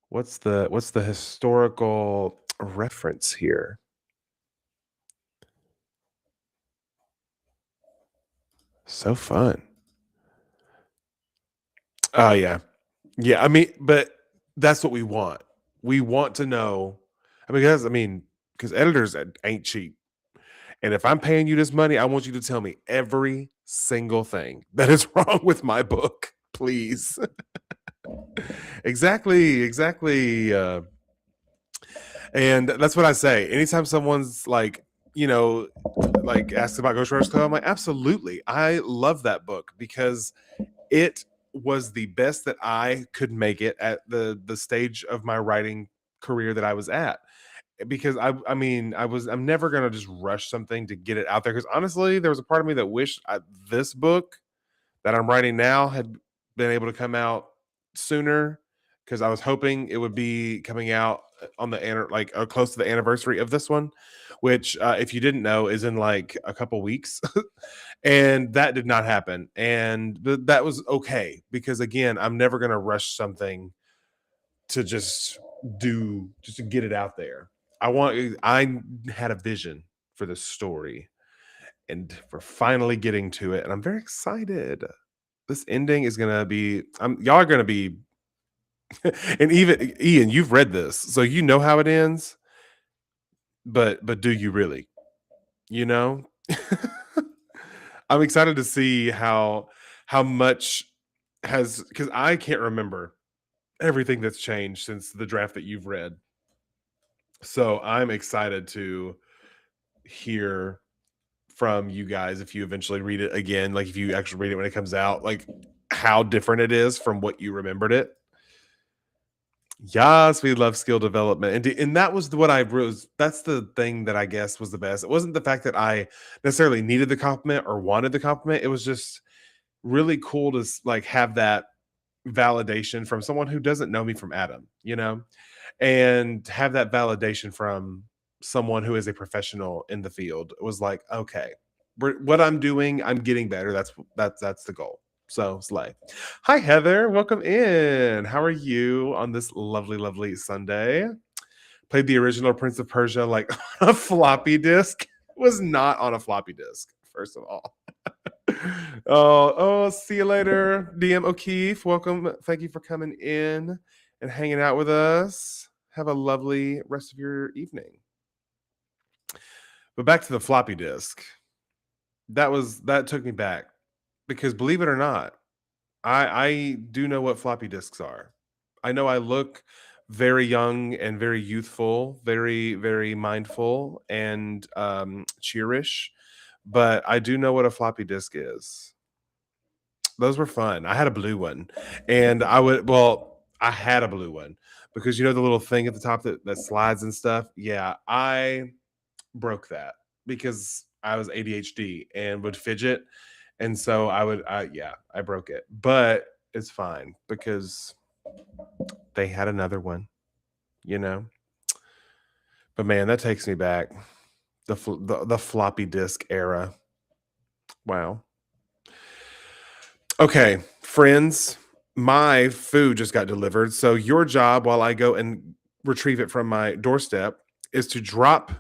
Speaker 1: What's the historical reference here? So fun. Oh, yeah. Yeah, I mean, but that's what we want. We want to know because, because editors ain't cheap. And if I'm paying you this money, I want you to tell me every single thing that is wrong with my book, please. Exactly, exactly. And that's what I say. Anytime someone's like, you know, like asks about Ghost Rush Club, I'm like, absolutely. I love that book because it was the best that I could make it at the stage of my writing career that I was at. Because I'm never gonna just rush something to get it out there. Because honestly, there was a part of me that wished this book that I'm writing now had been able to come out sooner because I was hoping it would be coming out on the close to the anniversary of this one, which if you didn't know is in like a couple weeks, and that did not happen, and that was okay because again, I'm never going to rush something to just to get it out there. I had a vision for this story, and we're finally getting to it, and I'm very excited. This ending is gonna be y'all are gonna be and even Ian, you've read this, so you know how it ends, but do you really? You know? I'm excited to see how much has because I can't remember everything that's changed since the draft that you've read. So I'm excited to hear from you guys if you eventually read it again, like if you actually read it when it comes out, like how different it is from what you remembered it. Yes, we love skill development, and that was what I was. That's the thing that I guess was the best. It wasn't the fact that I necessarily needed the compliment or wanted the compliment. It was just really cool to like have that validation from someone who doesn't know me from Adam, and have that validation from someone who is a professional in the field. It was like, okay, what I'm doing, I'm getting better. That's the goal. So slay. Hi Heather, welcome in. How are you on this lovely, lovely Sunday? Played the original Prince of Persia like on a floppy disk. It was not on a floppy disk, first of all. Oh, see you later, DM O'Keefe. Welcome. Thank you for coming in and hanging out with us. Have a lovely rest of your evening. But back to the floppy disk. That took me back because believe it or not, I do know what floppy disks are. I know I look very young and very youthful, very very mindful and cheerish, but I do know what a floppy disk is. Those were fun. I had a blue one, and I had a blue one because the little thing at the top that slides and stuff. Yeah, I broke that because I was ADHD and would fidget, and so I broke it, but it's fine because they had another one, you know. But man, that takes me back the floppy disk era. Wow. Okay, friends, my food just got delivered. So your job while I go and retrieve it from my doorstep is to drop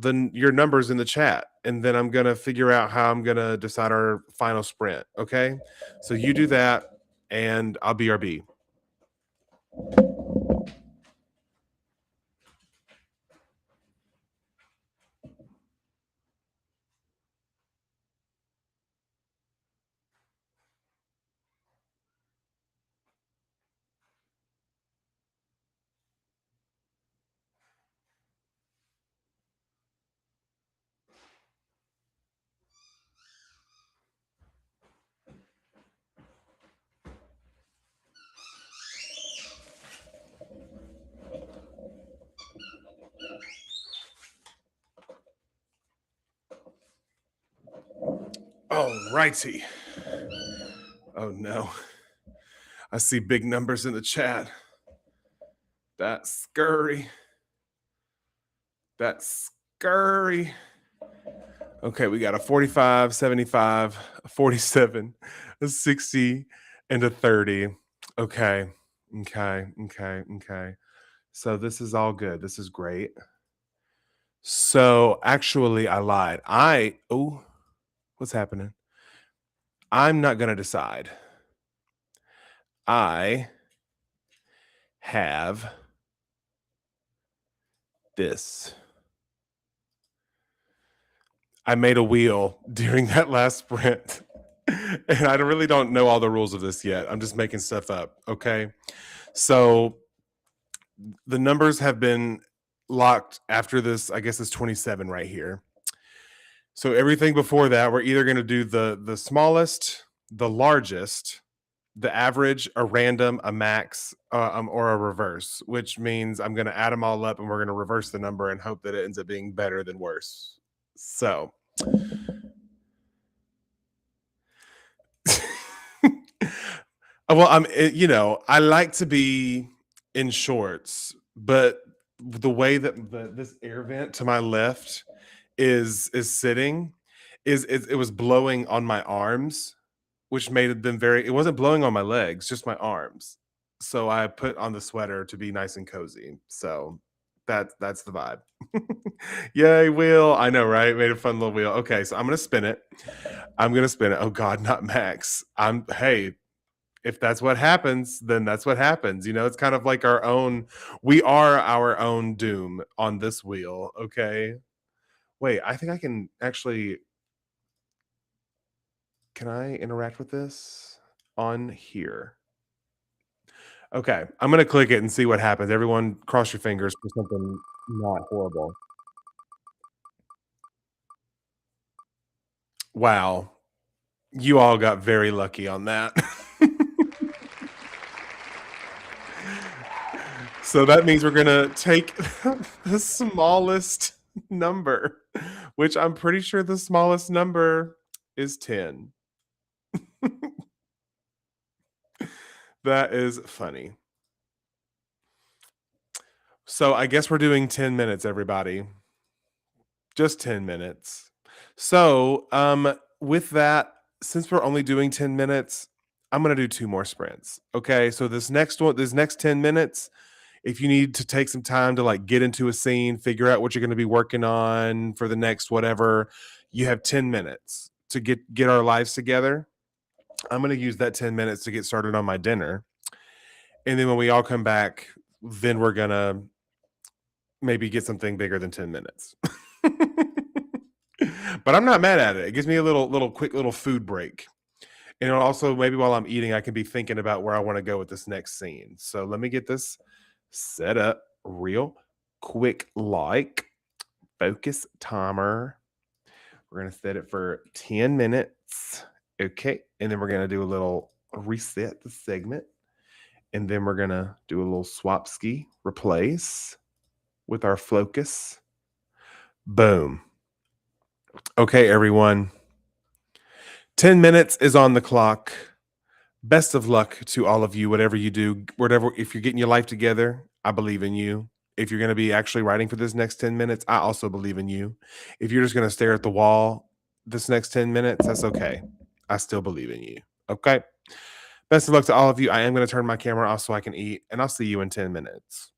Speaker 1: your numbers in the chat and then I'm going to figure out how I'm going to decide our final sprint, okay? So you do that and I'll BRB. All righty. Oh no. I see big numbers in the chat. That's scurry. That's scurry. Okay, we got a 45, 75, a 47, a 60, and a 30. Okay. Okay. Okay. Okay. So this is all good. This is great. So actually, I lied. What's happening? I'm not going to decide. I have this. I made a wheel during that last sprint. And I really don't know all the rules of this yet. I'm just making stuff up. Okay. So the numbers have been locked after this. I guess it's 27 right here. So everything before that, we're either going to do the smallest, the largest, the average, a random, a max, or a reverse, which means I'm going to add them all up and we're going to reverse the number and hope that it ends up being better than worse. So, well, I like to be in shorts, but the way that this air vent to my left is sitting it was blowing on my arms, which made them very it wasn't blowing on my legs, just my arms. So I put on the sweater to be nice and cozy. So that's the vibe. Yay, wheel. I know, right? Made a fun little wheel. Okay, so I'm gonna spin it. I'm gonna spin it. Oh god, not Max. Hey, if that's what happens, then that's what happens. It's kind of like we are our own doom on this wheel. Okay. Wait, I think I can actually can I interact with this on here? Okay, I'm gonna click it and see what happens. Everyone, cross your fingers for something not horrible. Wow, you all got very lucky on that. So that means we're gonna take the smallest number, which I'm pretty sure the smallest number is 10. That is funny. So I guess we're doing 10 minutes, everybody. Just 10 minutes. So, with that, since we're only doing 10 minutes, I'm gonna do 2 more sprints. Okay. So this next 10 minutes, if you need to take some time to like get into a scene, figure out what you're gonna be working on for the next whatever, you have 10 minutes to get our lives together. I'm gonna use that 10 minutes to get started on my dinner. And then when we all come back, then we're gonna maybe get something bigger than 10 minutes. But I'm not mad at it. It gives me a little quick little food break. And also maybe while I'm eating, I can be thinking about where I want to go with this next scene. So let me get this set up real quick like focus timer. We're going to set it for 10 minutes. Okay. And then we're going to do a little reset the segment. And then we're going to do a little swap ski replace with our focus. Boom. Okay, everyone. 10 minutes is on the clock. Best of luck to all of you, whatever you do, whatever, if you're getting your life together, I believe in you. If you're going to be actually writing for this next 10 minutes, I also believe in you. If you're just going to stare at the wall this next 10 minutes, that's okay. I still believe in you. Okay. Best of luck to all of you. I am going to turn my camera off so I can eat, and I'll see you in 10 minutes.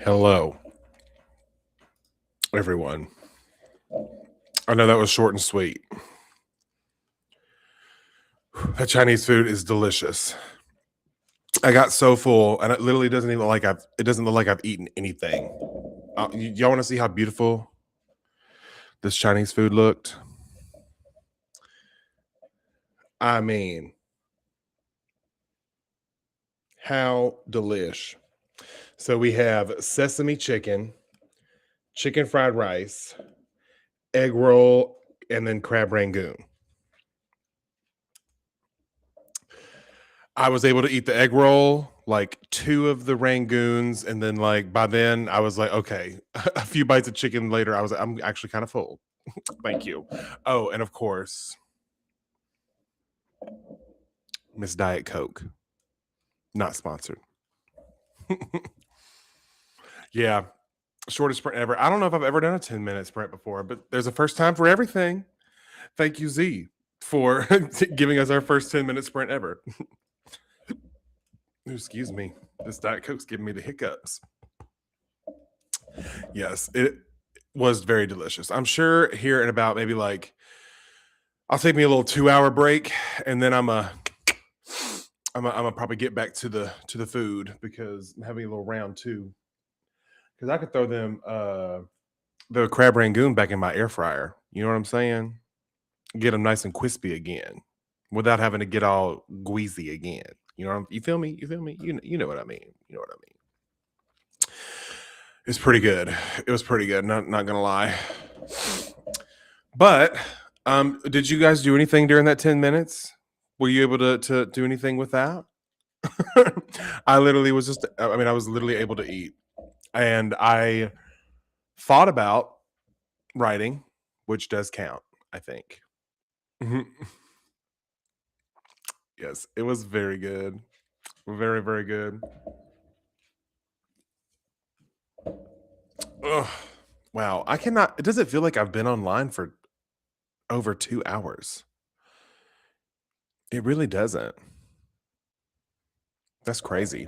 Speaker 1: Hello, everyone. I know that was short and sweet. That Chinese food is delicious. I got so full, and it literally doesn't even look like I've. It doesn't look like I've eaten anything. Y'all want to see how beautiful this Chinese food looked? I mean, how delish. So we have sesame chicken, chicken fried rice, egg roll, and then crab rangoon. I was able to eat the egg roll, like two of the rangoons, and then like by then I was like, okay, a few bites of chicken later, I'm actually kind of full. Thank you. Oh, and of course, Miss Diet Coke, not sponsored. Yeah, shortest sprint ever. I don't know if I've ever done a 10-minute sprint before, but there's a first time for everything. Thank you, Z, for giving us our first 10-minute sprint ever. Excuse me. This Diet Coke's giving me the hiccups. Yes, it was very delicious. I'm sure here in about maybe like I'll take me a little 2-hour break, and then I'm probably get back to the food because I'm having a little round two. Because I could throw them the crab rangoon back in my air fryer. You know what I'm saying? Get them nice and crispy again, without having to get all greasy again. You know, you feel me? You feel me? You know what I mean? You know what I mean? It's pretty good. It was pretty good. Not gonna lie. But did you guys do anything during that 10 minutes? Were you able to do anything with that? I literally was just. I mean, I was literally able to eat, and I thought about writing, which does count, I think. Mhm. Yes, it was very good. Very, very good. Ugh. Wow. I cannot. Does it feel like I've been online for over 2 hours? It really doesn't. That's crazy.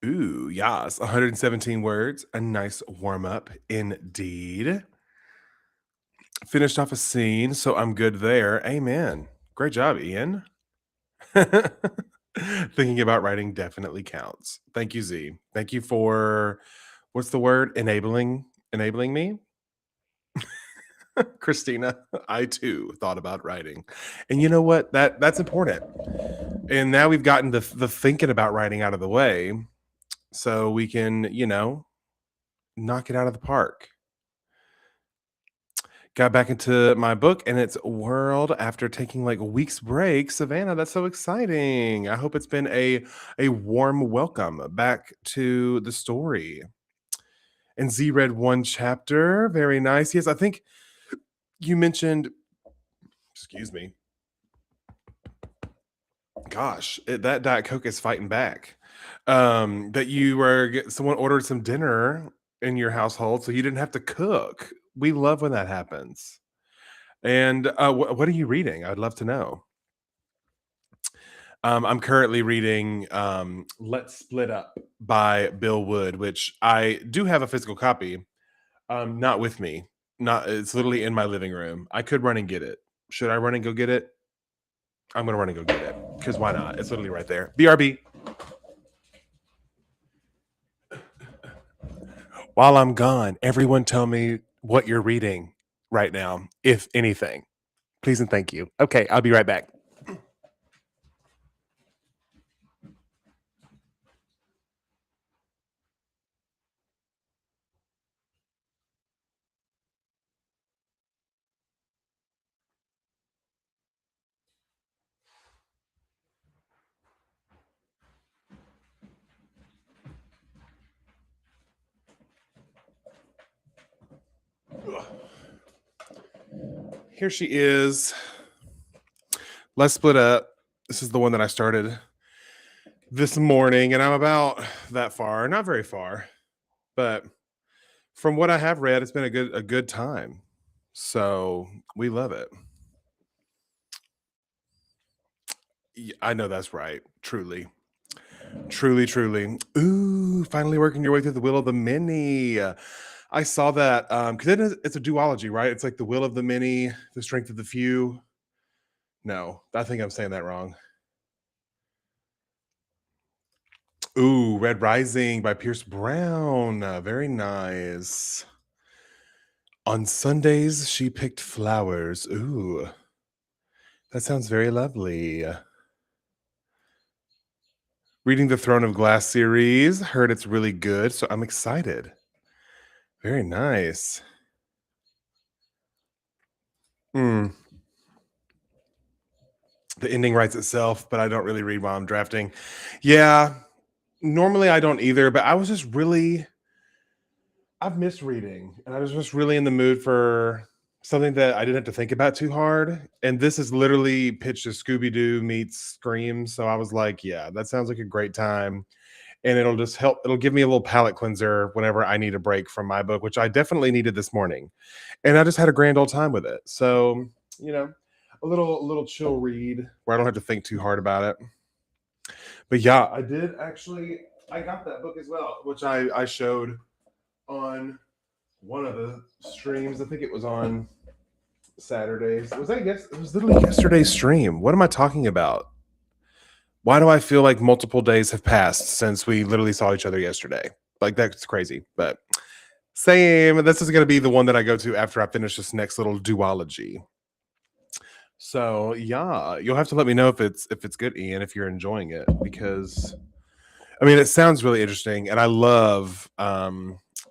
Speaker 1: Ooh, yes. 117 words. A nice warm up indeed. Finished off a scene, so I'm good there. Amen. Great job, Ian. Thinking about writing definitely counts. Thank you, Z. Thank you for what's the word? Enabling me. Christina, I too thought about writing. And you know what? That's important. And now we've gotten the thinking about writing out of the way so we can, knock it out of the park. Got back into my book and it's World after taking like a week's break. Savannah, that's so exciting. I hope it's been a warm welcome back to the story. And Z read one chapter. Very nice. Yes, I think you mentioned, excuse me. Gosh, that Diet Coke is fighting back. That you were someone ordered some dinner in your household so you didn't have to cook. We love when that happens. And what are you reading? I'd love to know. I'm currently reading Let's Split Up by Bill Wood, which I do have a physical copy. Not with me. Not it's literally in my living room. I could run and get it. Should I run and go get it? I'm gonna run and go get it. Because why not? It's literally right there. BRB. While I'm gone, everyone tell me what you're reading right now, if anything. Please and thank you. Okay, I'll be right back. Here she is. Let's split up. This is the one that I started this morning, and I'm about that far. Not very far, but from what I have read, it's been a good time. So we love it. I know that's right. Truly. Truly, truly. Ooh, finally working your way through the will of the many. I saw that because it's a duology, right? It's like the will of the many, the strength of the few. No, I think I'm saying that wrong. Ooh, Red Rising by Pierce Brown. Very nice. On Sundays, she picked flowers. Ooh, that sounds very lovely. Reading the Throne of Glass series. Heard it's really good, so I'm excited. Very nice. Hmm. The ending writes itself, but I don't really read while I'm drafting. Yeah, normally I don't either, but I was just really I've missed reading, and I was just really in the mood for something that I didn't have to think about too hard. And this is literally pitched as Scooby Doo meets Scream. So I was like, yeah, that sounds like a great time. And it'll just help, it'll give me a little palate cleanser whenever I need a break from my book, which I definitely needed this morning. And I just had a grand old time with it. So, you know, a little chill read where I don't have to think too hard about it. But yeah, I did actually, I got that book as well, which I showed on one of the streams. I think it was on Saturdays. Was that yes? It was literally yesterday's stream. What am I talking about? Why do I feel like multiple days have passed since we literally saw each other yesterday? Like that's crazy. But same. This is going to be the one that I go to after I finish this next little duology. So yeah, you'll have to let me know if it's good, Ian, if you're enjoying it, because I mean it sounds really interesting, and I love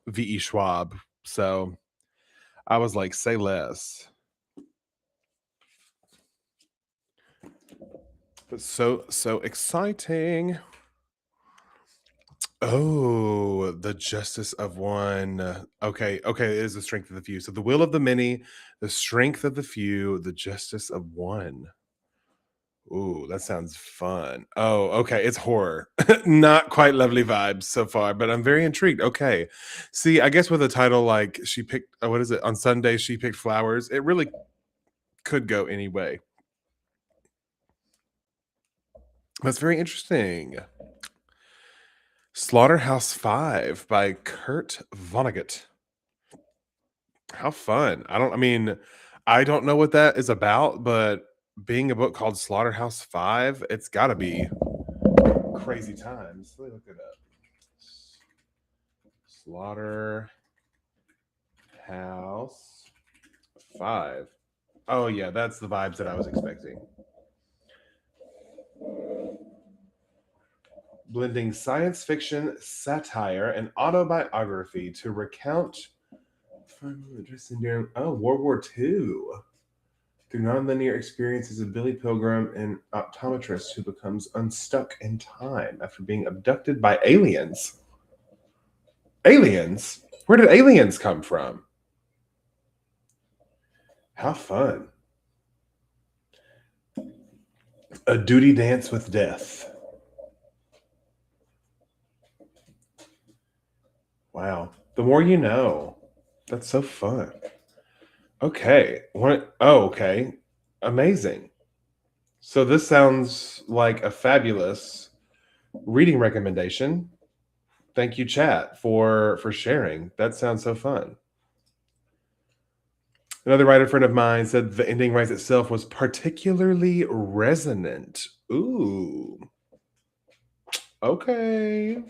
Speaker 1: V.E. Schwab. So I was like, say less. But so exciting. Oh, the justice of one. Okay, it is the strength of the few. So the will of the many, the strength of the few, the justice of one. Ooh, that sounds fun. Oh, okay. It's horror. Not quite lovely vibes so far, but I'm very intrigued. Okay. See, I guess with a title like she picked, what is it? On Sunday, she picked flowers. It really could go any way. That's very interesting. Slaughterhouse Five by Kurt Vonnegut. How fun. I don't know what that is about, but being a book called Slaughterhouse Five, it's got to be crazy times. Let me look it up. Slaughterhouse Five. Oh, yeah, that's the vibes that I was expecting. Blending science fiction, satire, and autobiography to recount World War II through nonlinear experiences of Billy Pilgrim, an optometrist who becomes unstuck in time after being abducted by aliens. Aliens? Where did aliens come from? How fun. A duty dance with death. Wow. The more you know. That's so fun. Okay. Okay. Amazing. So this sounds like a fabulous reading recommendation. Thank you, chat, for sharing. That sounds so fun. Another writer friend of mine said the ending writes itself was particularly resonant. Ooh. Okay.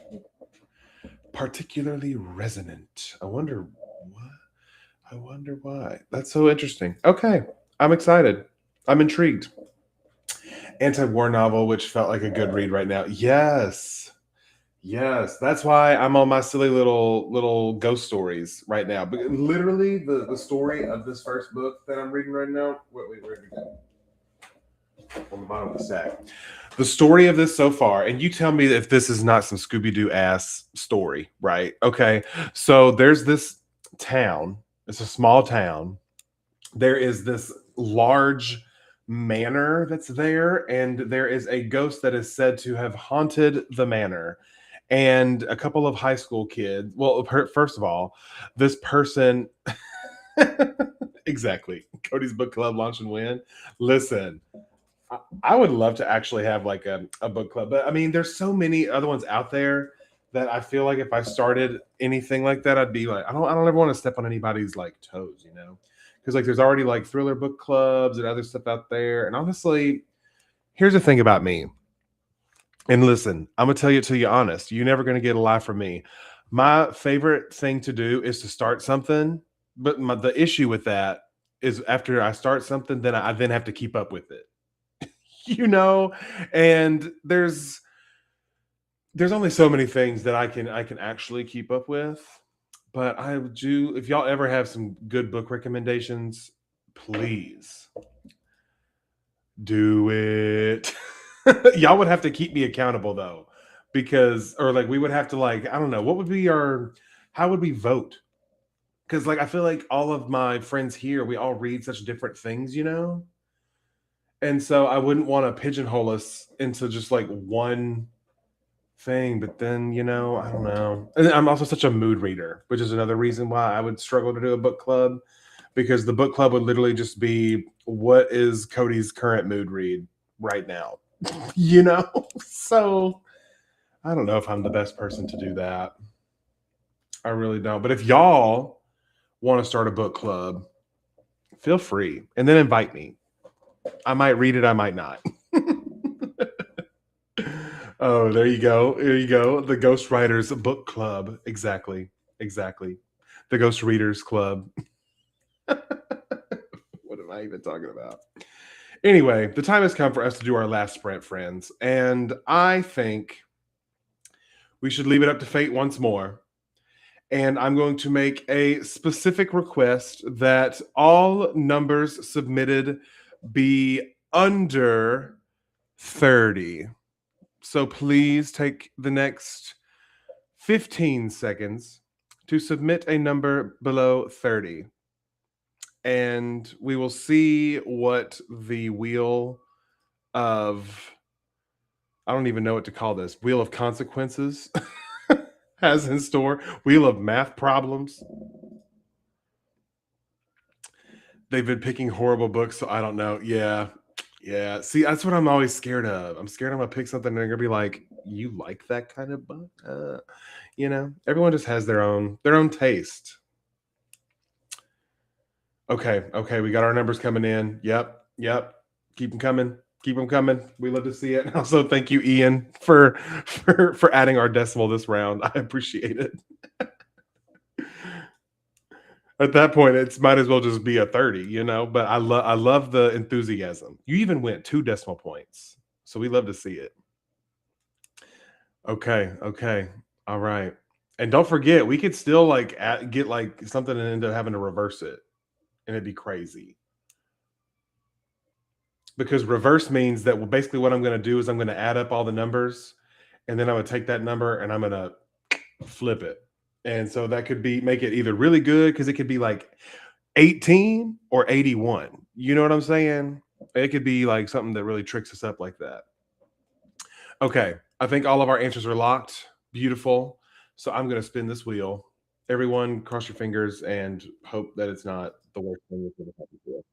Speaker 1: Particularly resonant. I wonder why. That's so interesting. Okay. I'm excited. I'm intrigued. Anti-war novel, which felt like a good read right now. Yes. Yes. That's why I'm on my silly little ghost stories right now. But literally the story of this first book that I'm reading right now. Wait, where did it go? On the bottom of the stack. The story of this so far, and you tell me if this is not some Scooby-Doo ass story, right? Okay. So there's this town, it's a small town. There is this large manor that's there, and there is a ghost that is said to have haunted the manor. And a couple of high school kids. Well, first of all, this person exactly. Cody's book club launch and win. Listen, I would love to actually have like a book club, but I mean, there's so many other ones out there that I feel like if I started anything like that, I'd be like, I don't ever want to step on anybody's like toes, you know? Because like there's already like thriller book clubs and other stuff out there. And honestly, here's the thing about me. And listen, I'm gonna tell you to you honest, you're never gonna get a lie from me. My favorite thing to do is to start something, but the issue with that is after I start something, then I then have to keep up with it. You know, and there's only so many things that I can actually keep up with. But I do, if y'all ever have some good book recommendations, please do it. Y'all would have to keep me accountable though, because or like we would have to like I don't know what would be our how would we vote? Because like I feel like all of my friends here we all read such different things, you know, and so I wouldn't want to pigeonhole us into just like one thing. But then you know I don't know, and I'm also such a mood reader, which is another reason why I would struggle to do a book club because the book club would literally just be what is Cody's current mood read right now, you know? So I don't know if I'm the best person to do that. I really don't. But if y'all want to start a book club, feel free and then invite me. I might read it, I might not. Oh, there you go. There you go. The Ghost Writers Book Club. Exactly. Exactly. The Ghost Readers Club. What am I even talking about? Anyway, the time has come for us to do our last sprint, friends. And I think we should leave it up to fate once more. And I'm going to make a specific request that all numbers submitted be under 30. So please take the next 15 seconds to submit a number below 30. And we will see what the wheel of, I don't even know what to call this, wheel of consequences has in store. Wheel of math problems. They've been picking horrible books, so I don't know. Yeah. Yeah. See, that's what I'm always scared of. I'm scared I'm gonna pick something and they're gonna be like, you like that kind of book? You know, everyone just has their own taste. Okay, okay, we got our numbers coming in. Yep, yep. Keep them coming. Keep them coming. We love to see it. Also, thank you, Ian, for adding our decimal this round. I appreciate it. At that point, it's might as well just be a 30, you know. But I love the enthusiasm. You even went 2 decimal points, so we love to see it. Okay, okay, all right. And don't forget, we could still like get like something and end up having to reverse it, and it'd be crazy. Because reverse means that well, basically what I'm going to do is I'm going to add up all the numbers and then I'm going to take that number and I'm going to flip it. And so that could be make it either really good because it could be like 18 or 81. You know what I'm saying? It could be like something that really tricks us up like that. Okay. I think all of our answers are locked. Beautiful. So I'm going to spin this wheel. Everyone, cross your fingers and hope that it's not the worst thing that's going to happen to us.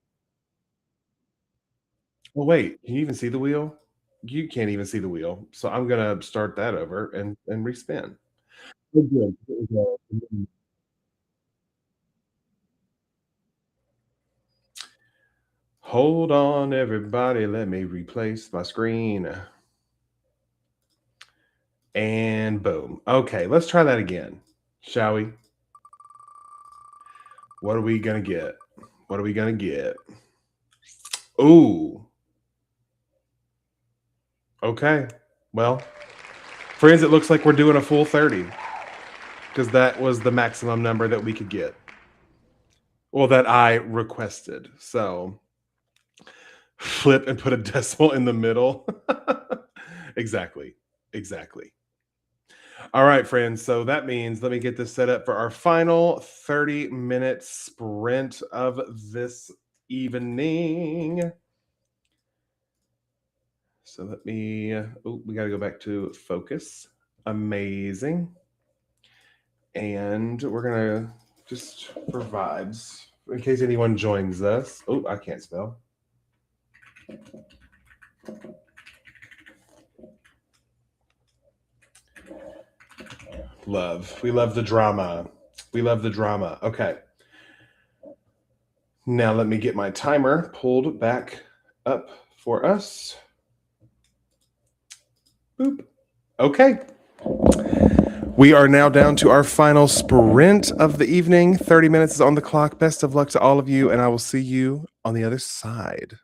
Speaker 1: Well, wait, can you even see the wheel? You can't even see the wheel. So I'm gonna start that over and respin. Oh, good. Hold on, everybody. Let me replace my screen. And boom. Okay, let's try that again, shall we? What are we gonna get? What are we gonna get? Ooh, okay. Well, friends, it looks like we're doing a full 30 because that was the maximum number that we could get. Well, that I requested. So flip and put a decimal in the middle. Exactly. Exactly. All right, friends. So that means let me get this set up for our final 30-minute sprint of this evening. So let me, oh, we got to go back to focus. Amazing. And we're going to just for vibes, in case anyone joins us. Oh, I can't spell. Love. We love the drama. We love the drama. Okay. Now let me get my timer pulled back up for us. Boop. Okay. We are now down to our final sprint of the evening. 30 minutes is on the clock. Best of luck to all of you, and I will see you on the other side.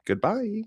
Speaker 1: Goodbye.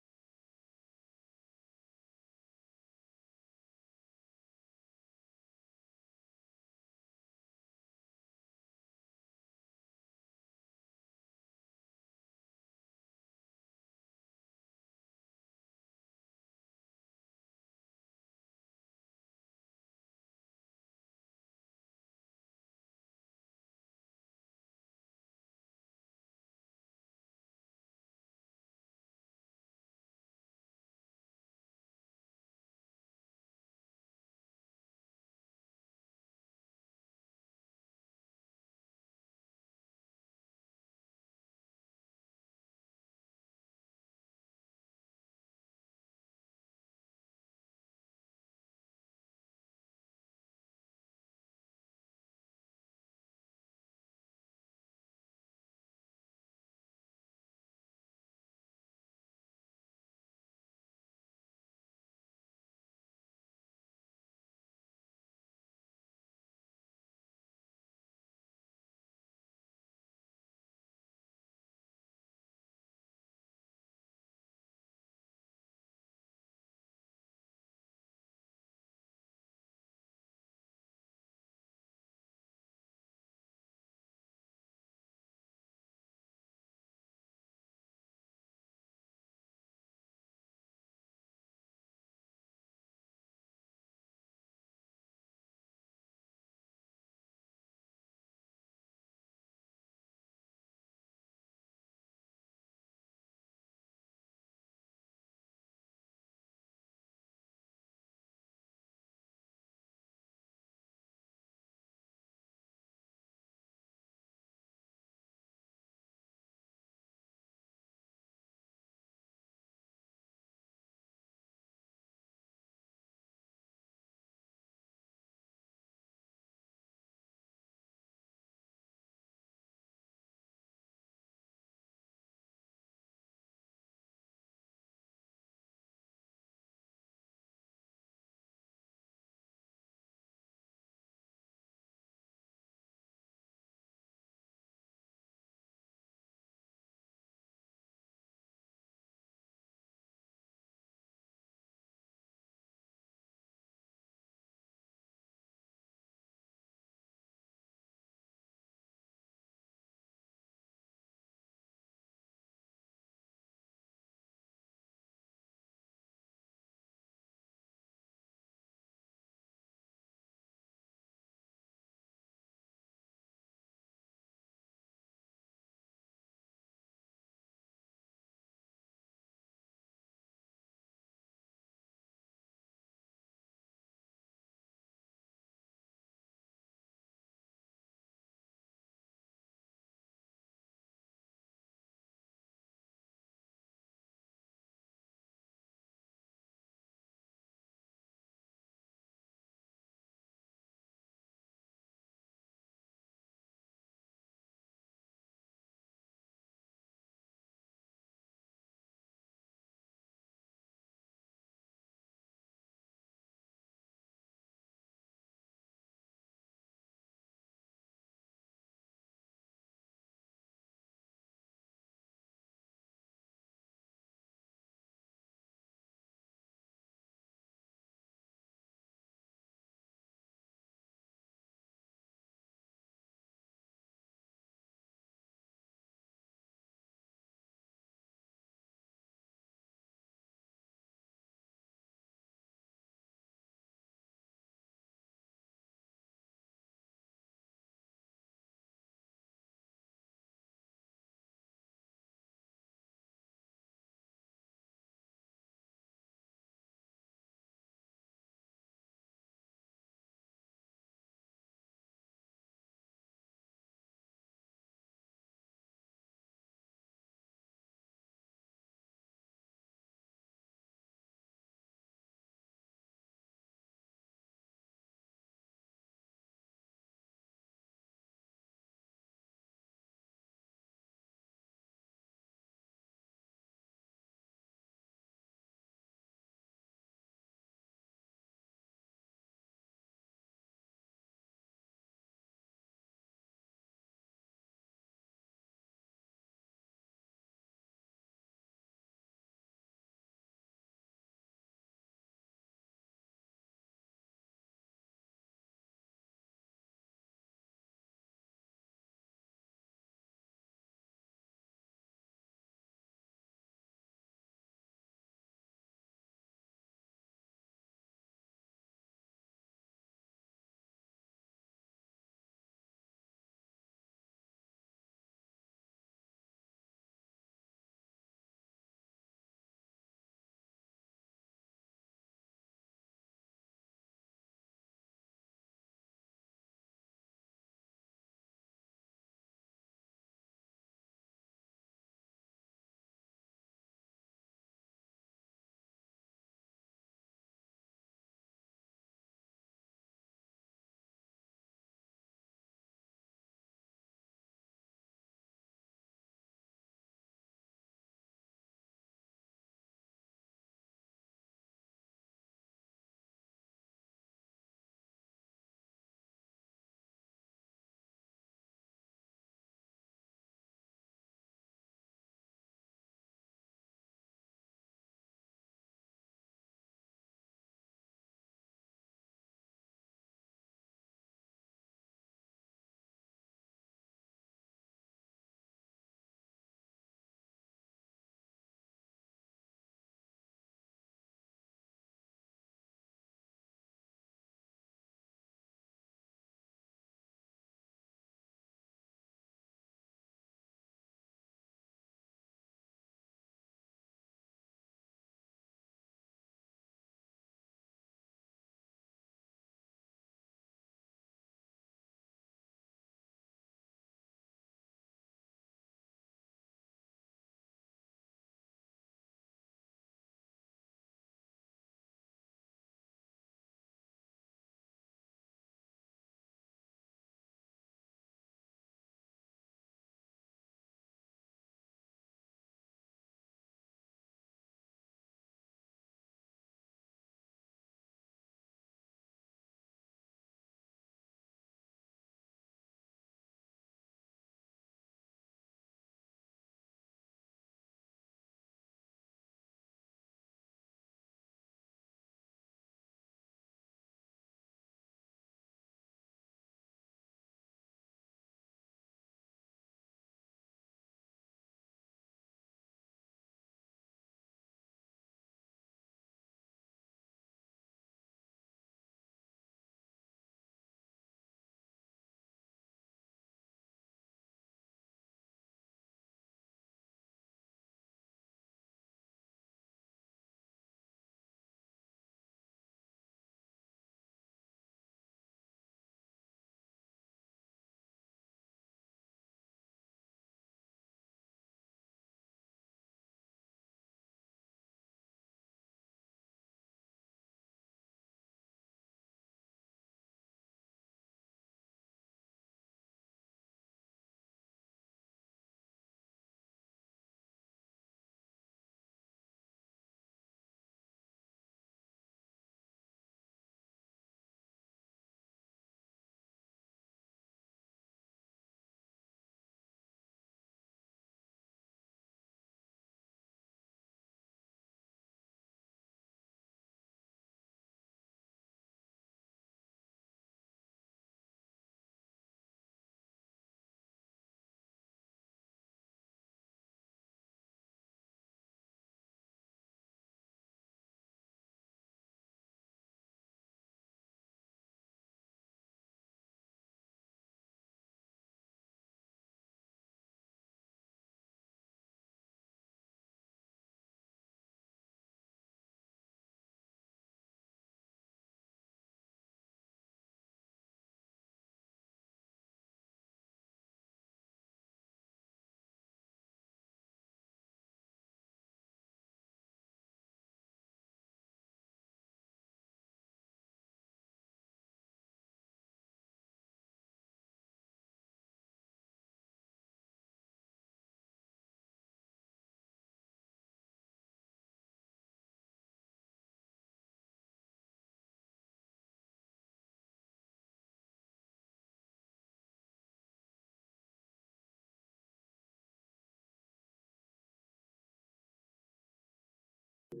Speaker 1: All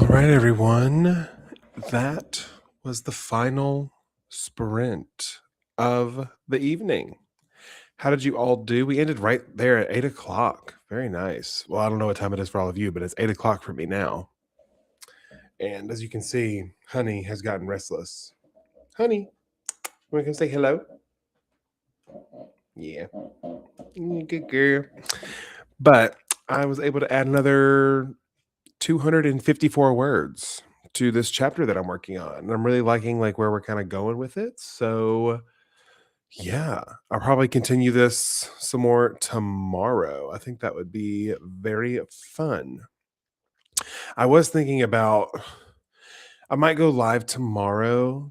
Speaker 1: right, everyone. That was the final sprint of the evening. How did you all do? We ended right there at 8 o'clock. Very nice. Well, I don't know what time it is for all of you, but it's 8 o'clock for me now. And as you can see, Honey has gotten restless. Honey, want to come say hello? Yeah. Good girl. But I was able to add another 254 words to this chapter that I'm working on. And I'm really liking like where we're kind of going with it. So yeah, I'll probably continue this some more tomorrow. I think that would be very fun. I was thinking about I might go live tomorrow.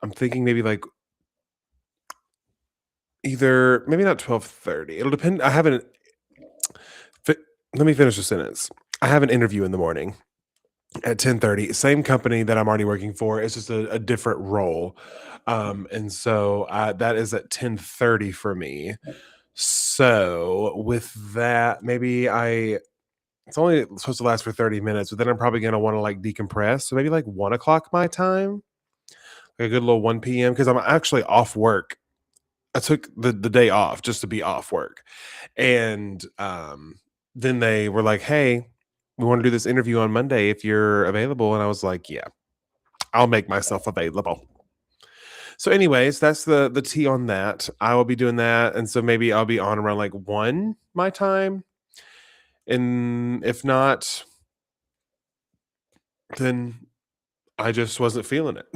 Speaker 1: I'm thinking maybe like either maybe not 12:30. It'll depend. I haven't let me finish the sentence. I have an interview in the morning at 10:30. Same company that I'm already working for. It's just a different role. And so that is at 10:30 for me. So with that, maybe it's only supposed to last for 30 minutes, but then I'm probably gonna want to like decompress. So maybe like 1 o'clock my time, like a good little 1 p.m. because I'm actually off work. I took the day off just to be off work. And then they were like, "Hey, we want to do this interview on Monday if you're available." And I was like, "Yeah, I'll make myself available." So, anyways, that's the tea on that. I will be doing that, and so maybe I'll be on around like 1 my time. And if not, then I just wasn't feeling it.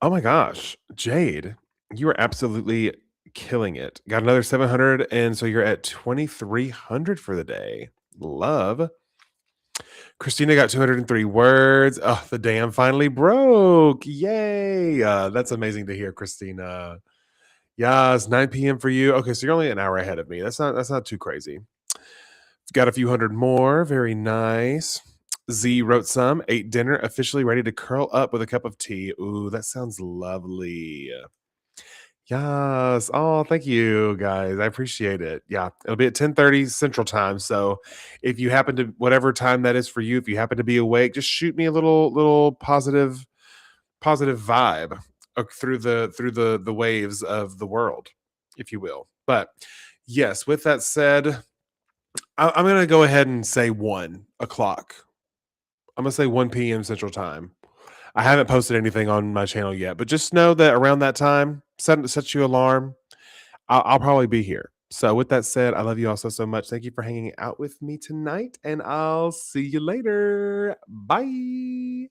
Speaker 1: Oh my gosh, Jade, you are absolutely killing it. Got another 700, and so you're at 2,300 for the day. Love. Christina got 203 words. Oh, the dam finally broke. Yay. That's amazing to hear, Christina. Yeah, it's 9 p.m. for you. Okay, so you're only an hour ahead of me. That's not too crazy. Got a few hundred more. Very nice. Z wrote some, ate dinner, officially ready to curl up with a cup of tea. Ooh, that sounds lovely. Yes. Oh, thank you guys. I appreciate it. Yeah, it'll be at 10:30 Central Time. So if you happen to whatever time that is for you, if you happen to be awake, just shoot me a little positive vibe through the waves of the world, if you will. But yes, with that said, I'm gonna go ahead and say 1 o'clock. I'm gonna say 1 p.m. Central Time. I haven't posted anything on my channel yet, but just know that around that time, set you alarm. I'll probably be here. So with that said, I love you all so much. Thank you for hanging out with me tonight, and I'll see you later. Bye.